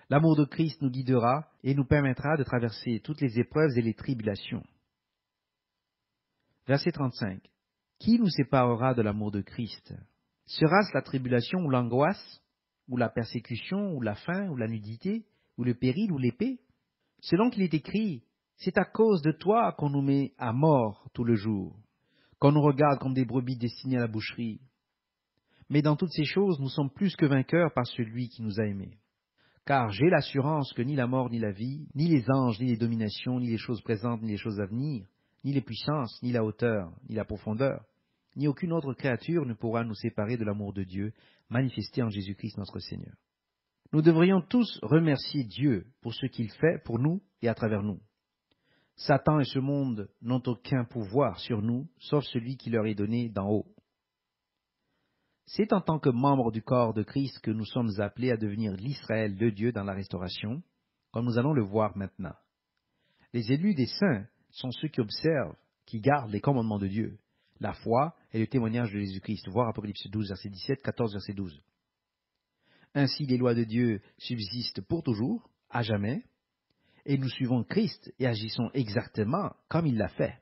L'amour de Christ nous guidera et nous permettra de traverser toutes les épreuves et les tribulations. Verset 35. Qui nous séparera de l'amour de Christ? Sera-ce la tribulation ou l'angoisse, ou la persécution, ou la faim, ou la nudité, ou le péril, ou l'épée? Selon qu'il est écrit, c'est à cause de toi qu'on nous met à mort tout le jour, qu'on nous regarde comme des brebis destinées à la boucherie. Mais dans toutes ces choses, nous sommes plus que vainqueurs par celui qui nous a aimés. Car j'ai l'assurance que ni la mort, ni la vie, ni les anges, ni les dominations, ni les choses présentes, ni les choses à venir, ni les puissances, ni la hauteur, ni la profondeur, ni aucune autre créature ne pourra nous séparer de l'amour de Dieu, manifesté en Jésus-Christ notre Seigneur. Nous devrions tous remercier Dieu pour ce qu'il fait pour nous et à travers nous. Satan et ce monde n'ont aucun pouvoir sur nous, sauf celui qui leur est donné d'en haut. C'est en tant que membres du corps de Christ que nous sommes appelés à devenir l'Israël de Dieu dans la restauration, comme nous allons le voir maintenant. Les élus des saints sont ceux qui observent, qui gardent les commandements de Dieu, la foi et le témoignage de Jésus-Christ. Voir Apocalypse 12, verset 17, 14, verset 12. Ainsi, les lois de Dieu subsistent pour toujours, à jamais, et nous suivons Christ et agissons exactement comme il l'a fait.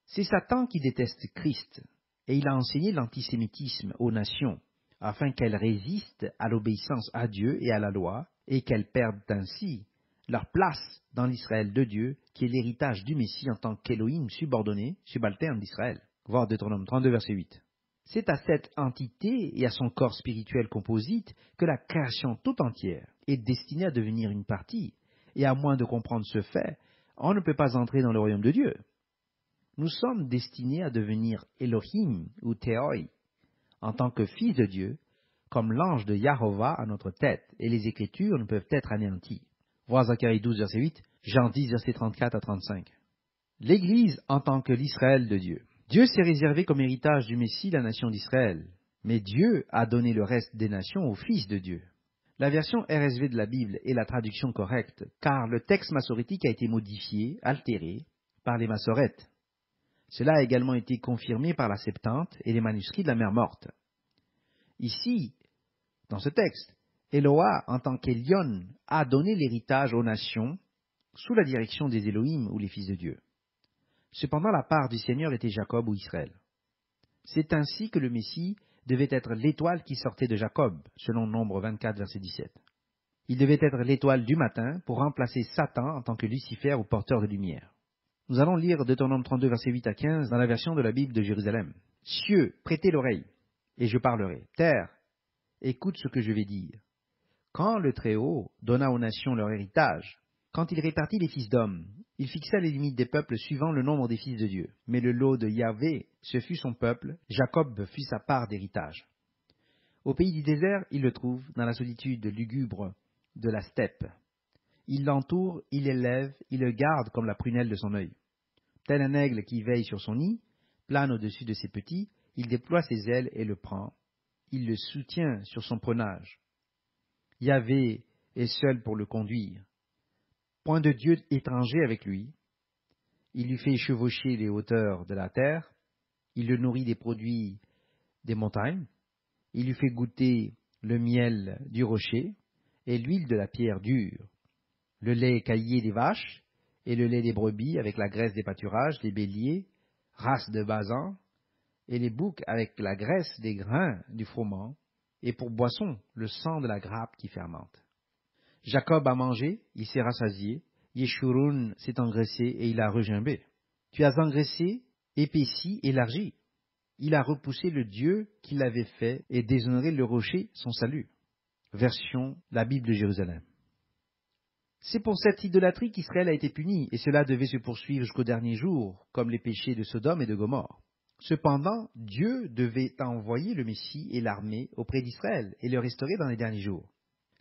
C'est Satan qui déteste Christ, et il a enseigné l'antisémitisme aux nations, afin qu'elles résistent à l'obéissance à Dieu et à la loi, et qu'elles perdent ainsi leur place dans l'Israël de Dieu, qui est l'héritage du Messie en tant qu'Élohim subordonné, subalterne d'Israël. Voir Deutéronome 32, verset 8. C'est à cette entité et à son corps spirituel composite que la création tout entière est destinée à devenir une partie, et à moins de comprendre ce fait, on ne peut pas entrer dans le royaume de Dieu. Nous sommes destinés à devenir Elohim ou Théoi, en tant que fils de Dieu, comme l'ange de Yahovah à notre tête, et les Écritures ne peuvent être anéanties. Voir Zacharie 12, verset 8, Jean 10, verset 34 à 35. L'Église en tant que l'Israël de Dieu. Dieu s'est réservé comme héritage du Messie la nation d'Israël, mais Dieu a donné le reste des nations aux fils de Dieu. La version RSV de la Bible est la traduction correcte, car le texte massorétique a été modifié, altéré, par les massorètes. Cela a également été confirmé par la Septante et les manuscrits de la Mer Morte. Ici, dans ce texte, Eloah, en tant qu'Elion, a donné l'héritage aux nations sous la direction des Elohim ou les fils de Dieu. Cependant, la part du Seigneur était Jacob ou Israël. C'est ainsi que le Messie devait être l'étoile qui sortait de Jacob, selon Nombre 24, verset 17. Il devait être l'étoile du matin pour remplacer Satan en tant que Lucifer ou porteur de lumière. Nous allons lire Deutéronome 32, verset 8 à 15 dans la version de la Bible de Jérusalem. Cieux, prêtez l'oreille, et je parlerai. Terre, écoute ce que je vais dire. Quand le Très-Haut donna aux nations leur héritage, quand il répartit les fils d'hommes, il fixa les limites des peuples suivant le nombre des fils de Dieu. Mais le lot de Yahvé, ce fut son peuple, Jacob fut sa part d'héritage. Au pays du désert, il le trouve, dans la solitude lugubre de la steppe. Il l'entoure, il l'élève, il le garde comme la prunelle de son œil. Tel un aigle qui veille sur son nid, plane au-dessus de ses petits, il déploie ses ailes et le prend. Il le soutient sur son prenage. Yahvé est seul pour le conduire. Point de Dieu étranger avec lui. Il lui fait chevaucher les hauteurs de la terre. Il le nourrit des produits des montagnes. Il lui fait goûter le miel du rocher et l'huile de la pierre dure, le lait caillé des vaches et le lait des brebis avec la graisse des pâturages, des béliers, race de Basan, et les boucs avec la graisse des grains du froment, et pour boisson le sang de la grappe qui fermente. Jacob a mangé, il s'est rassasié, Yeshurun s'est engraissé et il a regimbé. Tu as engraissé, épaissi, élargi. Il a repoussé le Dieu qui l'avait fait et déshonoré le rocher, son salut. Version la Bible de Jérusalem. C'est pour cette idolâtrie qu'Israël a été puni, et cela devait se poursuivre jusqu'au dernier jour, comme les péchés de Sodome et de Gomorrhe. Cependant, Dieu devait envoyer le Messie et l'armée auprès d'Israël et le restaurer dans les derniers jours.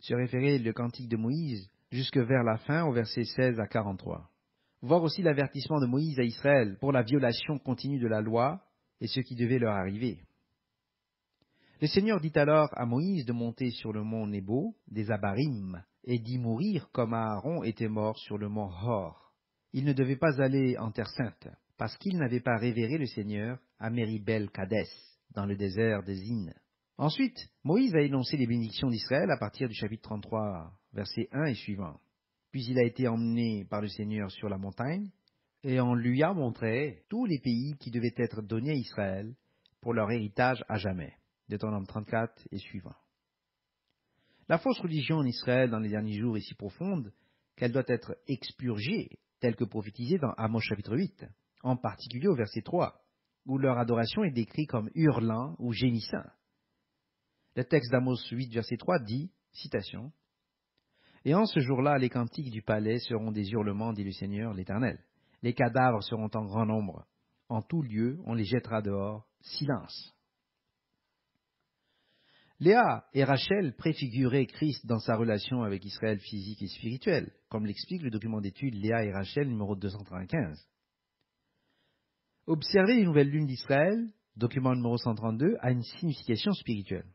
Se référer le cantique de Moïse jusque vers la fin au verset 16 à 43. Voir aussi l'avertissement de Moïse à Israël pour la violation continue de la loi et ce qui devait leur arriver. Le Seigneur dit alors à Moïse de monter sur le mont Nebo, des Abarim, et d'y mourir comme Aaron était mort sur le mont Hor. Il ne devait pas aller en terre sainte, parce qu'il n'avait pas révéré le Seigneur à Méribel-Kadès, dans le désert des Zin. Ensuite, Moïse a énoncé les bénédictions d'Israël à partir du chapitre 33, verset 1 et suivant. Puis il a été emmené par le Seigneur sur la montagne, et on lui a montré tous les pays qui devaient être donnés à Israël pour leur héritage à jamais. Deutéronome 34 et suivant. La fausse religion en Israël dans les derniers jours est si profonde qu'elle doit être expurgée, telle que prophétisée dans Amos chapitre 8, en particulier au verset 3, où leur adoration est décrite comme hurlant ou gémissant. Le texte d'Amos 8, verset 3 dit, citation, « Et en ce jour-là, les cantiques du palais seront des hurlements, dit le Seigneur l'Éternel. Les cadavres seront en grand nombre. En tout lieu, on les jettera dehors. Silence. » Léa et Rachel préfiguraient Christ dans sa relation avec Israël physique et spirituel, comme l'explique le document d'étude Léa et Rachel numéro 295. Observer les nouvelles lunes d'Israël, document numéro 132, a une signification spirituelle.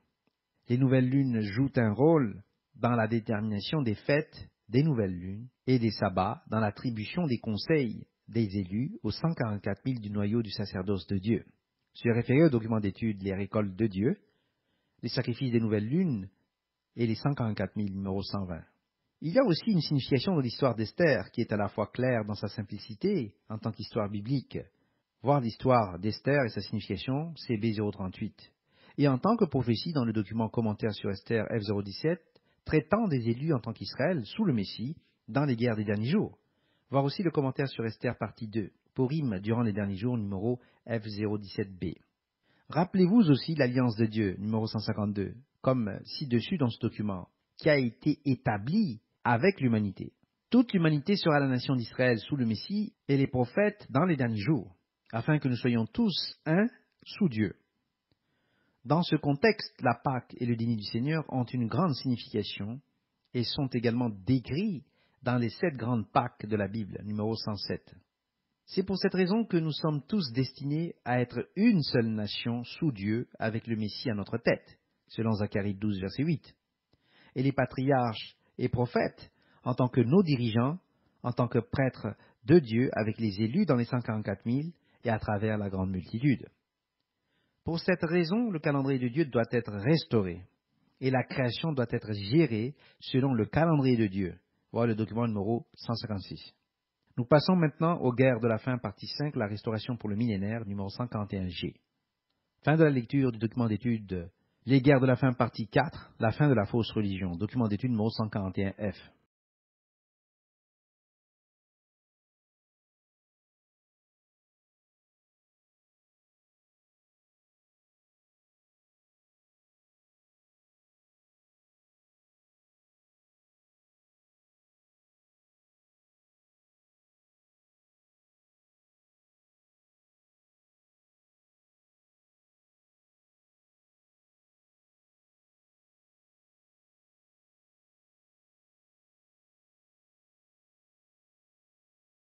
Les nouvelles lunes jouent un rôle dans la détermination des fêtes des nouvelles lunes et des sabbats, dans l'attribution des conseils des élus aux 144 000 du noyau du sacerdoce de Dieu. Se référer au document d'étude Les récoltes de Dieu, les sacrifices des nouvelles lunes et les 144 000 numéro 120. Il y a aussi une signification dans l'histoire d'Esther qui est à la fois claire dans sa simplicité en tant qu'histoire biblique. Voir l'histoire d'Esther et sa signification, CB 038. Et en tant que prophétie dans le document commentaire sur Esther F017, traitant des élus en tant qu'Israël sous le Messie dans les guerres des derniers jours. Voir aussi le commentaire sur Esther partie 2, Purim durant les derniers jours, numéro F017b. Rappelez-vous aussi l'Alliance de Dieu, numéro 152, comme ci-dessus dans ce document, qui a été établie avec l'humanité. Toute l'humanité sera la nation d'Israël sous le Messie et les prophètes dans les derniers jours, afin que nous soyons tous un sous Dieu. Dans ce contexte, la Pâque et le dîner du Seigneur ont une grande signification et sont également décrits dans les 7 grandes Pâques de la Bible, numéro 107. C'est pour cette raison que nous sommes tous destinés à être une seule nation sous Dieu avec le Messie à notre tête, selon Zacharie 12, verset 8. Et les patriarches et prophètes, en tant que nos dirigeants, en tant que prêtres de Dieu avec les élus dans les 144 000 et à travers la grande multitude. Pour cette raison, le calendrier de Dieu doit être restauré et la création doit être gérée selon le calendrier de Dieu. Voilà le document numéro 156. Nous passons maintenant aux guerres de la fin, partie 5, la restauration pour le millénaire, numéro 141G. Fin de la lecture du document d'étude Les guerres de la fin, partie 4, la fin de la fausse religion, document d'étude numéro 141F.